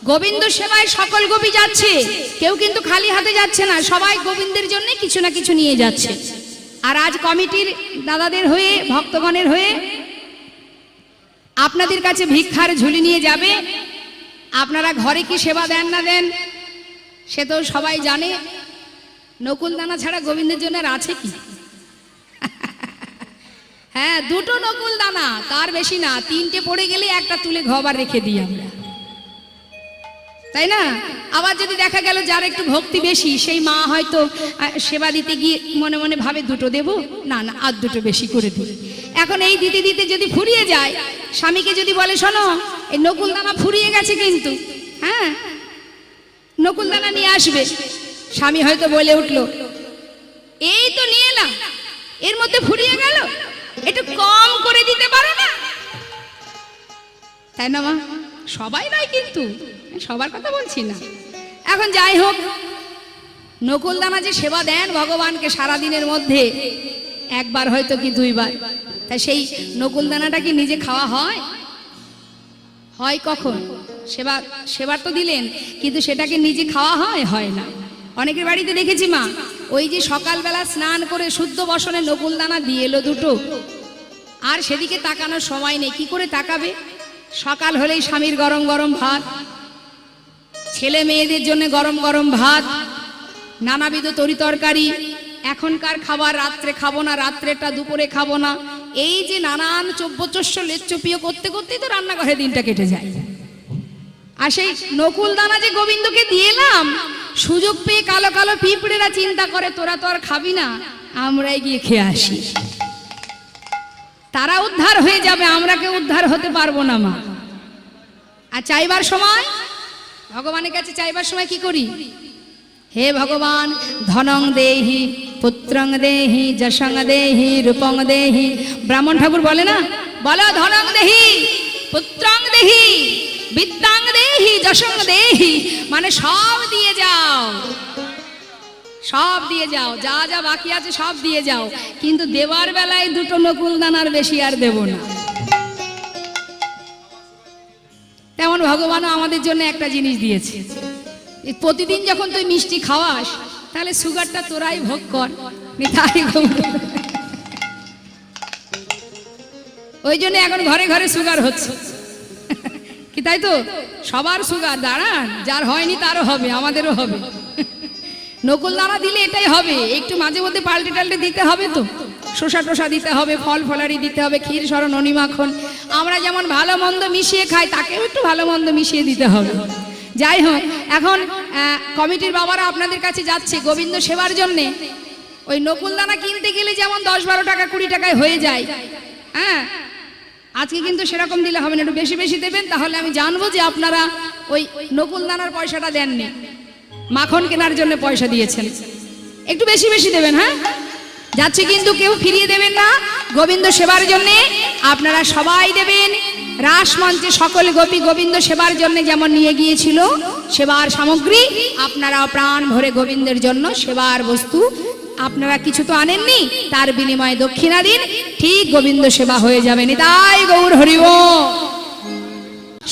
A: গোবিন্দ সেবায় সকল গোপী যাচ্ছে, কেউ কিন্তু খালি হাতে যাচ্ছে না, সবাই গোবিন্দের জন্য কিছু না কিছু নিয়ে যাচ্ছে। আর আজ কমিটির দাদাদের হয়ে, ভক্তগণের হয়ে আপনাদের কাছে ভিক্ষার ঝুলি নিয়ে যাবে। আপনারা ঘরে কি সেবা দেন না দেন সে তো সবাই জানে। নকুলদানা ছাড়া গোবিন্দের জন্য আর আছে কি? হ্যাঁ, 2টো নকুলদানা, তার বেশি না। 3টে পড়ে গেলে একটা তুলে ঘবার রেখে দিই আমরা, তাই না? আবার যদি দেখা গেল যার একটু ভক্তি বেশি, সেই মা হয়তো সেবা দিতে গিয়ে মনে মনে ভাবে 2টো দেবো, না না আর 2টো বেশি করে দিই। এখন এই দিতে দিতে যদি ফুরিয়ে যায়, স্বামীকে যদি বলে, শোনো এই নকুলদানা ফুরিয়ে গেছে কিন্তু, হ্যাঁ নকুলদানা নিয়ে আসবে, স্বামী হয়তো বলে উঠলো, এই তো নিয়ে এলাম, এর মধ্যে ফুরিয়ে গেল, একটু কম করে দিতে পারো না? তাই না মা? সবাই নয় কিন্তু, সবার কথা বলছি না। এখন যাই হোক, নকুলদানা যে সেবা দেন ভগবানকে সারা দিনের মধ্যে, একবার হয়তো কি 2বার, তাই সেই নকুলদানাটা কি নিজে খাওয়া হয়? হয় কখন? সেবার তো দিলেন, কিন্তু সেটাকে নিজে খাওয়া হয়? হয় না। অনেকের বাড়িতে দেখেছি মা, ওই যে সকালবেলা স্নান করে শুদ্ধ বসনে নকুলদানা দিয়ে এলো 2টো, আর সেদিকে তাকানোর সময় নেই। কি করে তাকাবে? সকাল হলেই স্বামীর গরম গরম ভাত, ছেলে মেয়েদের জন্য গরম গরম ভাত, নানাবিধ তরি তরকারি, এখনকার খাবার রাত্রে খাবো না, রাত্রেটা দুপুরে খাবো না, এই যে নানান চব্যচস্য লেচ্চপিয় করতে করতেই তো রান্নাঘরে দিনটা কেটে যায়। আর সেই নকুলদানা যে গোবিন্দকে দিয়ে এলাম, সুযোগ পেয়ে কালো কালো পিঁপড়েরা চিন্তা করে, তোরা তো আর খাবি না, আমরাই গিয়ে খেয়ে আসি। তারা উদ্ধার হয়ে যাবে, আমরা কেউ উদ্ধার হতে পারবো না মা। আর চাইবার সময়, ভগবানের কাছে চাইবার সময় কি করি? হে ভগবান, ধনং দেহি
B: পুত্রং দেহি যশং দেহি রূপং দেহি। ব্রাহ্মণ ঠাকুর বলে না, বলো ধনং দেহি পুত্রং দেহি বিদ্যাং দেহি যশং দেহি, মানে সব দিয়ে যাও, সব দিয়ে যাও, যা যা বাকি আছে সব দিয়ে যাও, কিন্তু দেওয়ার বেলায় দুটো নকুল দানার বেশি আর দেব না। তেমন ভগবানও আমাদের জন্য একটা জিনিস দিয়েছে, প্রতিদিন যখন তুই মিষ্টি খাওয়াস তাহলে সুগারটা তোরাই ভোগ কর। নিতাই গৌর। ওই জন্য এখন ঘরে ঘরে সুগার হচ্ছে, কি তাই তো? সবার সুগার, দাঁড়ান, যার হয়নি তারও হবে, আমাদেরও হবে। নকুল দানা দিলে এটাই হবে, একটু মাঝে মধ্যে পাল্টে টাল্টে দিতে হবে তো, শসা টোসা দিতে হবে, ফল ফলারি দিতে হবে, ক্ষীর সরণ ননি মাখন। আমরা যেমন ভালো মন্দ মিশিয়ে খাই, তাকেও একটু ভালো মন্দ মিশিয়ে দিতে হবে। যাই হোক, এখন কমিটির বাবারা আপনাদের কাছে যাচ্ছে গোবিন্দ সেবার জন্যে। ওই নকুল দানা কিনতে গেলে যেমন 10-12 টাকা 20 টাকায় হয়ে যায়, হ্যাঁ, আজকে কিন্তু সেরকম দিলে হবে না, একটু বেশি বেশি দেবেন, তাহলে আমি জানবো যে আপনারা ওই নকুল দানার পয়সাটা দেননি, মাখন কেনার জন্য পয়সা দিয়েছেন। একটু বেশি বেশি দেবেন, হ্যাঁ। যাচ্ছে কিন্তু কেউ ফিরিয়ে দেবেন না, গোবিন্দ সেবার জন্য আপনারা সবাই দেবেন। রাস মঞ্চে সকল গোপী গোবিন্দ সেবার জন্য যেমন নিয়ে গিয়েছিল সেবার সামগ্রী, আপনারাও প্রাণ ভরে গোবিন্দের জন্য সেবার বস্তু আপনারা কিছু তো আনেননি, তার বিনিময়ে দক্ষিণা দিন, ঠিক গোবিন্দ সেবা হয়ে যাবে। নিতাই গৌর হরি বল।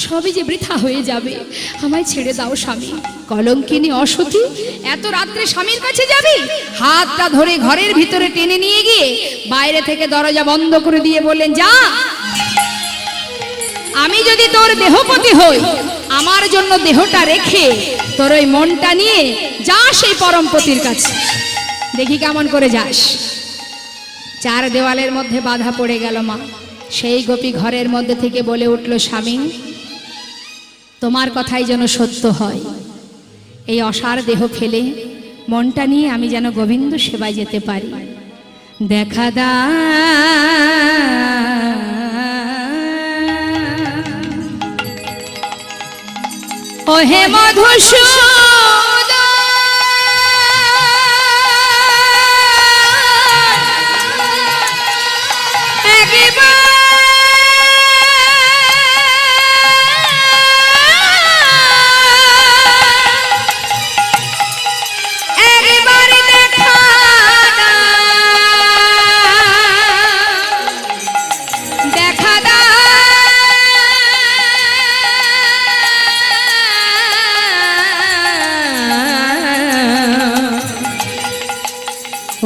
B: সবই যে বৃথা হয়ে যাবে, আমায় ছেড়ে দাও স্বামী, কলঙ্কিনী অসতী, এত রাত্রে স্বামীর কাছে যাবি? হাতটা ধরে ঘরের ভিতরে টেনে নিয়ে গিয়ে বাইরে থেকে দরজা বন্ধ করে দিয়ে বললেন, যা, আমি যদি তোর দেহপতি হই, আমার জন্য দেহটা রেখে তোর ওই মনটা নিয়ে যা সেই পরমপতির কাছে, দেখি কেমন করে যাস। চার দেওয়ালের মধ্যে বাধা পড়ে গেল মা। সেই গোপী ঘরের মধ্যে থেকে বলে উঠল, স্বামী, তোমার কথাই যেন সত্য হয়, এই অসার দেহ ফেলে মনটা নিয়ে আমি যেন গোবিন্দ সেবায় যেতে পারি। দেখা দা ও হে মধুসূদন,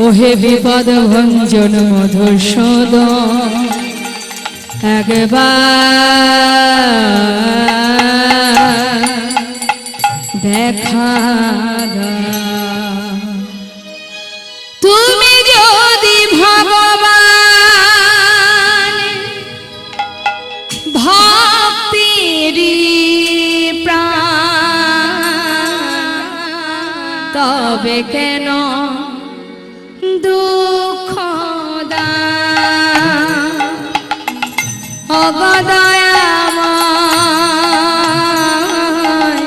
B: ওহে বিপদ ভঞ্জন মধুসূদন, একবার দেখা দাও। তুমি যদি ভগবান ভক্তির প্রাণ, তবে কেন দুঃখ অগদয়াময়,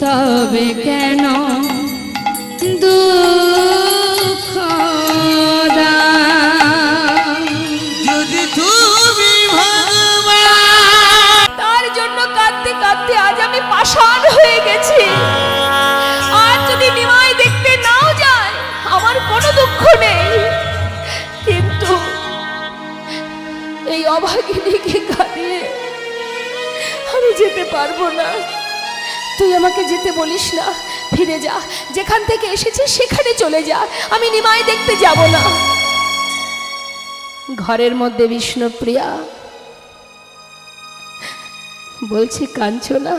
B: তবে কেন দুঃখ
C: যদি তুমি ভগবান।
A: তার জন্য কাঁদতে কাঁদতে আজ আমি পাষাণ হয়ে গেছি। আর যদি নিমাই দেখতে নাও যায় আমার কোনো দুঃখ নেই, কিন্তু এই অভাগিনীকে কাঁদিয়ে আমি যেতে পারবো না। তুই আমাকে যেতে বলিস না, ফিরে যা, যেখান থেকে এসেছিস সেখানে চলে যা, আমি নিমাই দেখতে যাব না। ঘরের মধ্যে বিষ্ণুপ্রিয়া বলছি, কাঞ্চনা,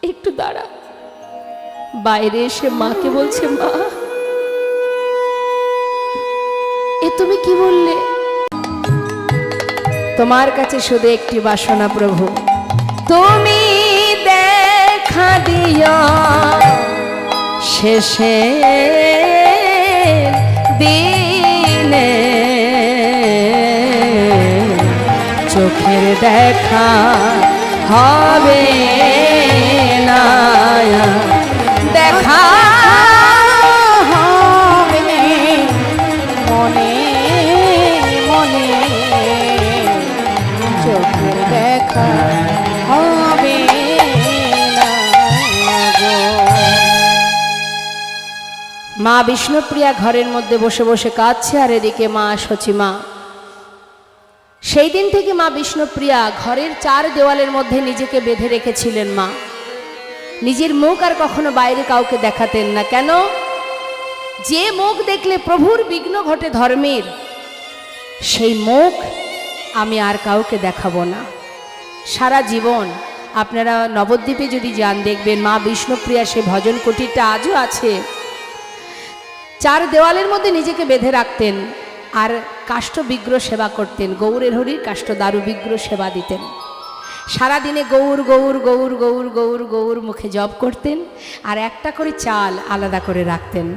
A: একটু দাঁড়া। বাইরে এসে মাকে বলছে, মা, এ তুমি কি বললে? তোমার কাছে শুধু একটি বাসনা প্রভু, তুমি দেখা দিও শেষে দিনে, চোখের দেখা হবে না, মা বিষ্ণুপ্রিয়া ঘরের মধ্যে বসে বসে কাঁদছে, আর এদিকে মা সচিমা। সেই দিন থেকে মা বিষ্ণুপ্রিয়া ঘরের চার দেওয়ালের মধ্যে নিজেকে বেঁধে রেখেছিলেন। মা নিজের মুখ আর কখনো বাইরে কাউকে দেখাতেন না। কেন? যে মুখ দেখলে প্রভুর বিঘ্ন ঘটে ধর্মের, সেই মুখ আমি আর কাউকে দেখাবো না। সারা জীবন আপনারা নবদ্বীপে যদি যান, দেখবেন মা বিষ্ণুপ্রিয়া সে ভজন কুটিরটা আজও আছে। চার দেওয়ালের মধ্যে নিজেকে বেঁধে রাখতেন আর কাষ্ঠ বিগ্রহ সেবা করতেন। গৌরের হরির কাষ্ঠ দারু বিগ্রহ সেবা দিতেন। সারাদিনে গৌর গৌর গৌর গৌর গৌর গৌর মুখে জপ করতেন, আর একটা করে চাল আলাদা করে রাখতেন।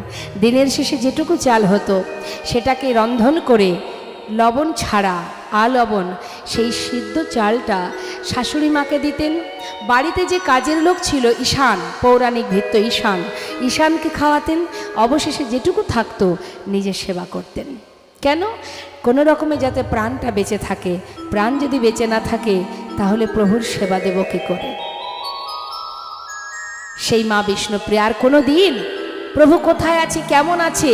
A: দিনের শেষে যেটুকু চাল হতো সেটাকে রন্ধন করে লবণ ছাড়া আলবণ সেই সিদ্ধ চালটা শাশুড়ি মাকে দিতেন। বাড়িতে যে কাজের লোক ছিল ঈশান, পৌরাণিক ভৃত্য ঈশান, ঈশানকে খাওয়াতেন। অবশেষে যেটুকু থাকতো নিজে সেবা করতেন। কেন? কোনো রকমে যাতে প্রাণটা বেঁচে থাকে। প্রাণ যদি বেঁচে না থাকে তাহলে প্রভুর সেবা দেব কী করে? সেই মা বিষ্ণুপ্রিয়া আর কোনো দিন প্রভু কোথায় আছে, কেমন আছে,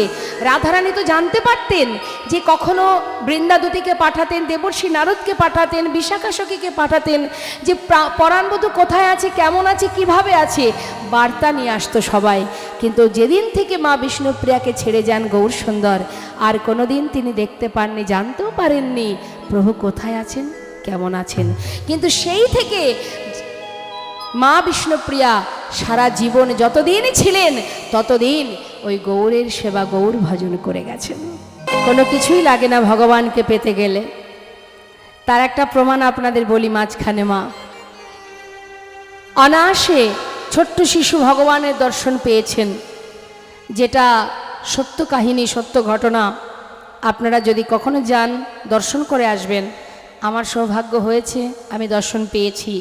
A: রাধারানী তো জানতে পারতেন যে কখনো বৃন্দাদূতিকে পাঠাতেন, দেবর্ষী নারদকে পাঠাতেন, বিশাখা সখীকে পাঠাতেন যে পরাণবধূ কোথায় আছে, কেমন আছে, কিভাবে আছে, বার্তা নিয়ে আসতো সবাই। কিন্তু যেদিন থেকে মা বিষ্ণুপ্রিয়াকে ছেড়ে যান গৌর সুন্দর, আর কোনো দিন তিনি দেখতে পাননি, জানতেও পারেননি প্রভু কোথায় আছেন, কেমন আছেন। কিন্তু সেই থেকে মা বিষ্ণুপ্রিয়া সারা জীবন যতদিন ছিলেন ততদিন ওই গৌরের সেবা, গৌর ভজন করে গেছেন। কোনো কিছুই লাগে না ভগবানকে পেতে গেলে। তার একটা প্রমাণ আপনাদের বলি। মাঝখানে মা অনায়াসে ছোট্ট শিশু ভগবানের দর্শন পেয়েছেন, যেটা সত্য কাহিনী, সত্য ঘটনা। আপনারা যদি কখনো যান দর্শন করে আসবেন। আমার সৌভাগ্য হয়েছে, আমি দর্শন পেয়েছি।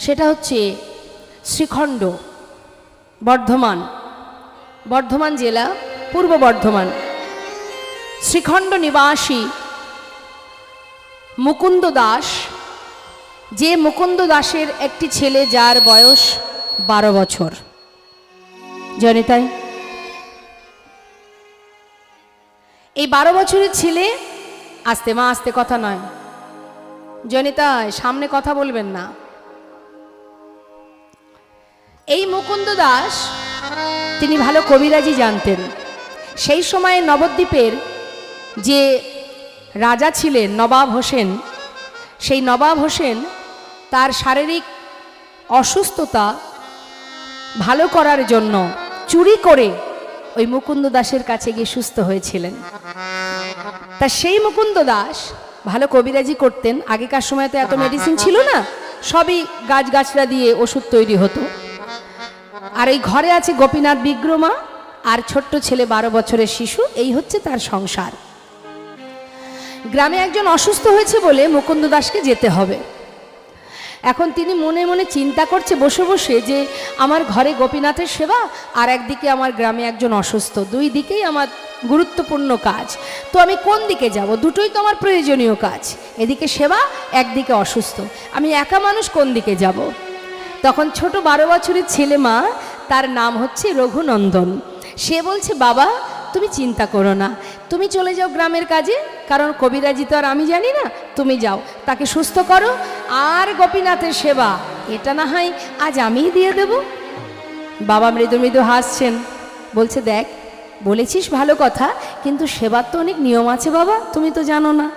A: সেটা হচ্ছে শ্রীখণ্ড, বর্ধমান জেলা, পূর্ব বর্ধমান। শ্রীখণ্ড নিবাসী মুকুন্দ দাস, যে মুকুন্দ দাসের একটি ছেলে যার বয়স 12 বছর। জানি তাই এই 12 বছরের ছেলে, আস্তে মা, আস্তে কথা নয়, জনিতায় সামনে কথা বলবেন না। এই মুকুন্দ দাস তিনি ভালো কবিরাজি জানতেন। সেই সময়ে নবদ্বীপের যে রাজা ছিলেন নবাব হোসেন, সেই নবাব হোসেন তার শারীরিক অসুস্থতা ভালো করার জন্য চুরি করে ওই মুকুন্দ দাসের কাছে গিয়ে সুস্থ হয়েছিলেন। তা সেই মুকুন্দ দাস ভালো কবিরাজি করতেন। আগেকার সময় তো এত মেডিসিন ছিল না, সবই গাছগাছরা দিয়ে ওষুধ তৈরি হতো। আর এই ঘরে আছে গোপীনাথ বিগ্রহ মা আর ছোট্ট ছেলে 12 বছরের শিশু। এই হচ্ছে তার সংসার। গ্রামে একজন অসুস্থ হয়েছে বলে মুকুন্দ দাসকে যেতে হবে। এখন তিনি মনে মনে চিন্তা করছে বসে বসে যে আমার ঘরে গোপীনাথের সেবা, আর একদিকে আমার গ্রামে একজন অসুস্থ, দুই দিকেই আমার গুরুত্বপূর্ণ কাজ। তো আমি কোন দিকে যাব? দুটোই তো আমার প্রয়োজনীয় কাজ। এদিকে সেবা, একদিকে অসুস্থ, আমি একা মানুষ, কোন দিকে যাব? তখন ছোট 12 বছরের ছেলে মা, তার নাম হচ্ছে রঘুনন্দন, সে বলছে বাবা তুমি চিন্তা করো না, তুমি চলে যাও গ্রামের কাজে, কারণ কবিরাজি তো আর আমি জানি না, তুমি যাও, তাকে সুস্থ করো, আর গোপীনাথের সেবা এটা না হয় আজ আমিই দিয়ে দেব। বাবা মৃদু মৃদু হাসছেন, বলছে দেখ বলেছিস ভালো কথা, কিন্তু সেবার তো অনেক নিয়ম আছে বাবা, তুমি তো জানো না,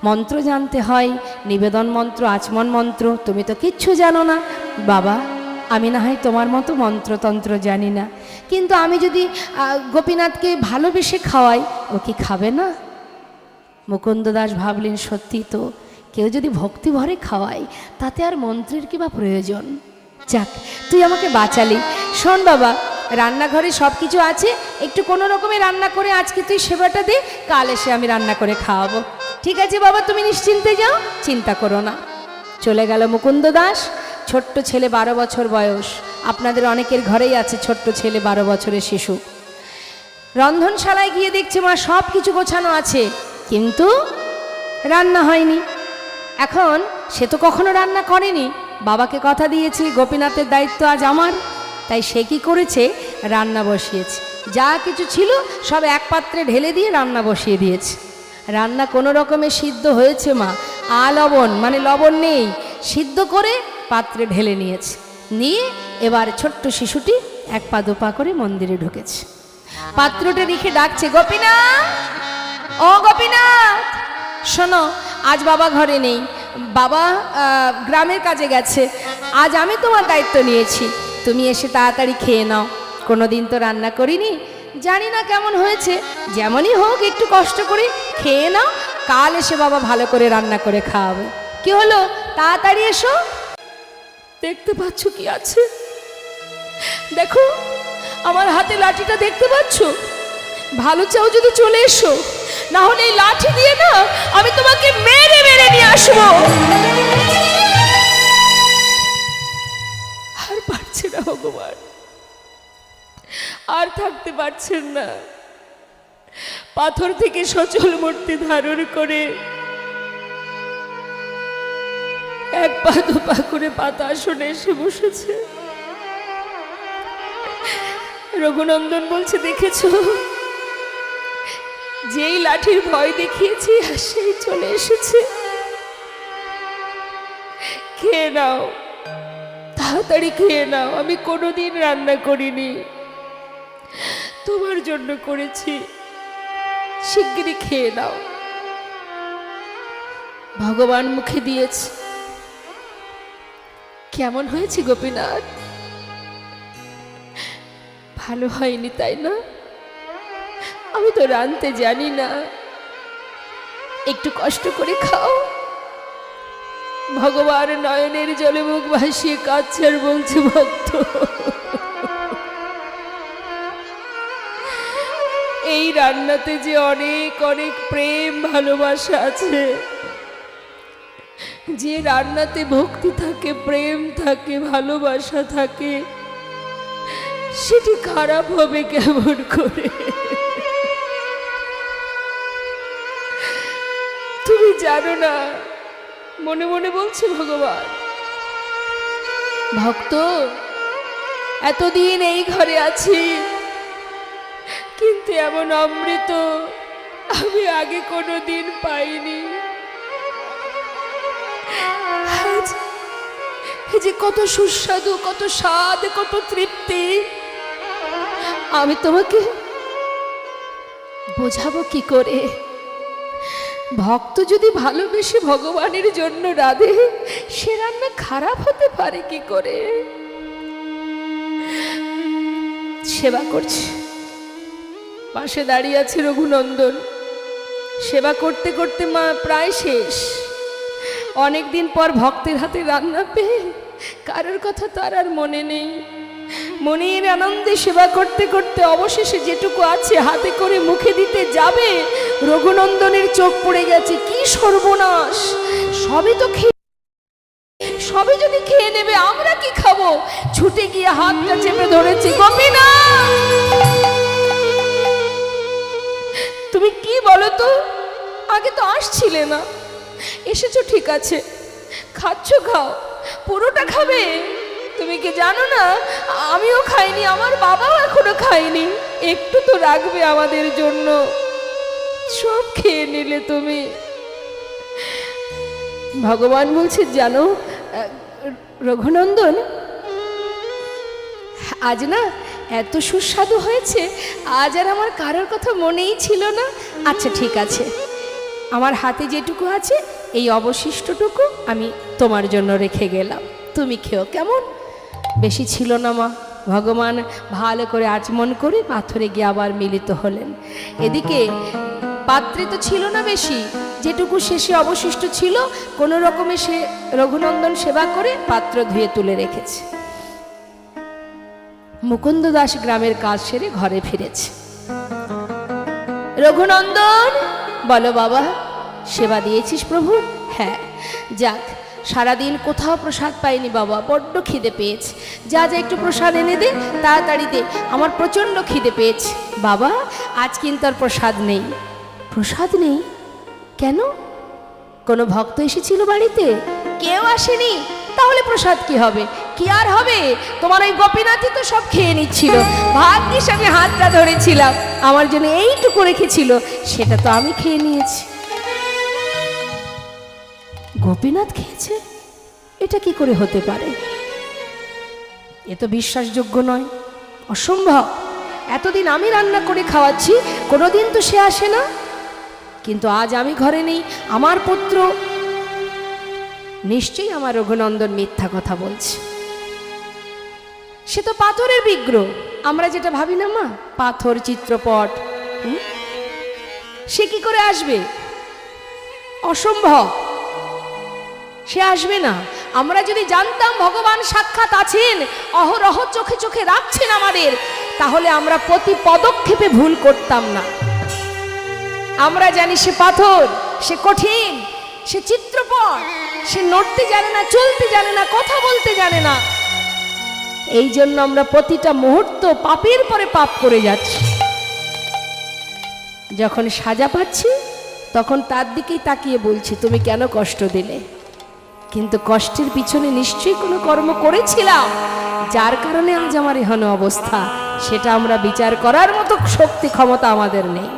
A: মন্ত্র জানতে হয়, নিবেদন মন্ত্র, আচমন মন্ত্র, তুমি তো কিচ্ছু জানো না। বাবা আমি না হয় তোমার মতো মন্ত্রতন্ত্র জানি না, কিন্তু আমি যদি গোপীনাথকে ভালোবেসে খাওয়াই, ও কি খাবে না? মুকুন্দ দাস ভাবলেন সত্যি তো, কেউ যদি ভক্তি ভরে খাওয়ায় তাতে আর মন্ত্রের কি বা প্রয়োজন। যাক তুই আমাকে বাঁচালি। শোন বাবা, রান্নাঘরে সব কিছু আছে, একটু কোনো রকমে রান্না করে আজকে তুই সেবাটা দে, কাল এসে আমি রান্না করে খাওয়াবো। ঠিক আছে বাবা, তুমি নিশ্চিন্তে যাও, চিন্তা করো না। চলে গেল মুকুন্দ দাস। ছোট্ট ছেলে 12 বছর বয়স, আপনাদের অনেকের ঘরেই আছে ছোট্ট ছেলে 12 বছরের শিশু। রন্ধনশালায় গিয়ে দেখছে মা সব কিছু গোছানো আছে, কিন্তু রান্না হয়নি। এখন সে তো কখনো রান্না করেনি, বাবাকে কথা দিয়েছি গোপীনাথের দায়িত্ব আজ আমার, তাই সে কি করেছে, রান্না বসিয়েছে। যা কিছু ছিল সব এক পাত্রে ঢেলে দিয়ে রান্না বসিয়ে দিয়েছে। রান্না কোনো রকমে সিদ্ধ হয়েছে মা, লবণ মানে লবণ নেই, সিদ্ধ করে পাত্রে ঢেলে নিয়েছে। নিয়ে এবার ছোট্ট শিশুটি এক পা দুপা করে মন্দিরে ঢুকেছে। পাত্রটা রেখে ডাকছে, গোপীনাথ, ও গোপীনাথ, শোনো, আজ বাবা ঘরে নেই, বাবা গ্রামের কাজে গেছে, আজ আমি তোমার দায়িত্ব নিয়েছি, তুমি এসে তাড়াতাড়ি খেয়ে নাও। কোনোদিন তো রান্না করিনি, জানি না কেমন হয়েছে, যেমনই হোক একটু কষ্ট করে খেয়ে নাও, কাল এসে বাবা ভালো করে রান্না করে খাওয়াবে। কি হলো, তাড়াতাড়ি এসো। দেখতে পাচ্ছ কি আছে? দেখো আমার হাতে লাঠিটা দেখতে পাচ্ছ? ভালো চাও যদি চলে এসো, না হলে এই লাঠি দিয়ে না আমি তোমাকে মেরে মেরে নিয়ে আসবো। আর পারছে না ভগবান, আর থাকতে পারছেন না। পাথর থেকে সচল মূর্তি ধারণ করে এক পা দুপা করে পাতা আসনে এসে বসেছে। রঘুনন্দন বলছে, দেখেছো, যেই লাঠির ভয় দেখিয়েছি আর সেই চলে এসেছে। খেয়ে নাও, তাড়াতাড়ি খেয়ে নাও, আমি কোনোদিন রান্না করিনি, তোমার জন্য করেছি, শিগগিরই খেয়ে নাও। ভগবান মুখে দিয়েছে। কেমন হয়েছে গোপীনাথ? ভালো হয়নি তাই না? আমি তো রাঁধতে জানি না, একটু কষ্ট করে খাও। ভগবান নয়নের জলে মুখ ভাসিয়ে কাঁদছে আর বলছে, ভক্ত, এই রান্নাতে যে অনেক অনেক প্রেম ভালোবাসা আছে, যে রান্নাতে ভক্তি থাকে, প্রেম থাকে, ভালোবাসা থাকে, সেটি খারাপ হবে কেমন করে? তুমি জানো না, মনে মনে বলছে ভগবান, ভক্ত, এতদিন এই ঘরে আছি, কিন্তু এমন অমৃত আমি আগে কোনোদিন পাইনি। যে কত সুস্বাদু, কত স্বাদ, কত তৃপ্তি, আমি তোমাকে বোঝাবো কি করে? ভক্ত যদি ভালোবেসে ভগবানের জন্য রাধে, সে রান্না খারাপ হতে পারে কি করে? সেবা করছে, পাশে দাঁড়িয়ে আছে রঘুনন্দন। সেবা করতে করতে মা প্রায় শেষ। অনেকদিন পর ভক্তের হাতে রান্না পেয়ে কারোর কথা তার আর মনে নেই। মনের আনন্দে সেবা করতে করতে অবশেষে যেটুকু আছে হাতে করে মুখে দিতে যাবে, রঘুনন্দনের চোখ পড়ে গেছে। কি সর্বনাশ! সবই তো খেয়ে, সবই যদি খেয়ে নেবে, আমরা কি খাবো? ছুটে গিয়ে হাতটা চেপে ধরেছি, গোপীনাথ, তুমি কি বলো তো? আগে তো আসছিলে না, এসেছো ঠিক আছে, খাচ্ছ, খাও, পুরোটা খাবে। তুমি কি জানো না, আমিও খাইনি, আমার বাবাও এখনো খায়নি, একটু তো রাখবে আমাদের জন্য। সব খেয়ে নিলে তুমি। ভগবান বলছে, জানো রঘুনন্দন, আজ না এত সুস্বাদু হয়েছে, আজ আর আমার কারোর কথা মনেই ছিল না। আচ্ছা ঠিক আছে, আমার হাতে যেটুকু আছে এই অবশিষ্টটুকু আমি তোমার জন্য রেখে গেলাম, তুমি খেও, কেমন? বেশি ছিল না মা। ভগবান ভালো করে আচমন করে পাথরে গিয়ে আবার মিলিত হলেন। এদিকে পাত্রে তো ছিল না বেশি, যেটুকু শেষে অবশিষ্ট ছিল কোনো রকমে সে রঘুনন্দন সেবা করে পাত্র ধুয়ে তুলে রেখেছে। মুকুন্দ দাস গ্রামের কাজ সেরে ঘরে ফিরেছে। রঘুনন্দন, বলো বাবা, সেবা দিয়েছিস প্রভু? হ্যাঁ। যাক, সারাদিন কোথাও প্রসাদ পাইনি বাবা, বড্ড খিদে পেয়েছে। যা যা একটু প্রসাদ এনে দে, তাড়াতাড়ি দে, আমার প্রচণ্ড খিদে পেয়েছে। বাবা, আজ কিন্তু আর প্রসাদ নেই। প্রসাদ নেই কেন? কোনো ভক্ত এসেছিল বাড়িতে? কেউ আসেনি, তাহলে প্রসাদ কি হবে? কি আর হবে, তোমার ওই গোপীনাথই তো সব খেয়ে নিচ্ছিল। ভাগ্যিস আমি হাতটা ধরেছিলাম, আমার জন্য এইটুকু রেখেছিল, সেটা তো আমি খেয়ে নিয়েছি। গোপীনাথ খেয়েছে? এটা কি করে হতে পারে? এ তো বিশ্বাসযোগ্য নয়, অসম্ভব। এতদিন আমি রান্না করে খাওয়াচ্ছি, কোনোদিন তো সে আসে না। কিন্তু আজ আমি ঘরে নেই, আমার পুত্র, নিশ্চয়ই আমার রঘুনন্দন মিথ্যা কথা বলছে। সে তো পাথরের বিগ্রহ, আমরা যেটা ভাবি না মা, পাথর চিত্রপট, সে কি করে আসবে? অসম্ভব, সে আসবে না। আমরা যদি জানতাম ভগবান সাক্ষাৎ আছেন, অহরহ চোখে চোখে রাখছেন আমাদের, তাহলে আমরা প্রতি পদক্ষেপে ভুল করতাম না। আমরা জানি সে পাথর, সে কঠিন, সে চিত্রপট, সে নড়তে জানে না, চলতে জানে না, কথা বলতে জানে না। এই জন্য আমরা প্রতিটা মুহূর্ত পাপের পরে পাপ করে যাচ্ছি। যখন সাজা পাচ্ছি তখন তার দিকেই তাকিয়ে বলছি তুমি কেন কষ্ট দিলে। কিন্তু কষ্টের পিছনে নিশ্চয়ই কোনো কর্ম করেছিলাম, যার কারণে আজ আমার এহেন অবস্থা। সেটা আমরা বিচার করার মতো শক্তি ক্ষমতা আমাদের নেই।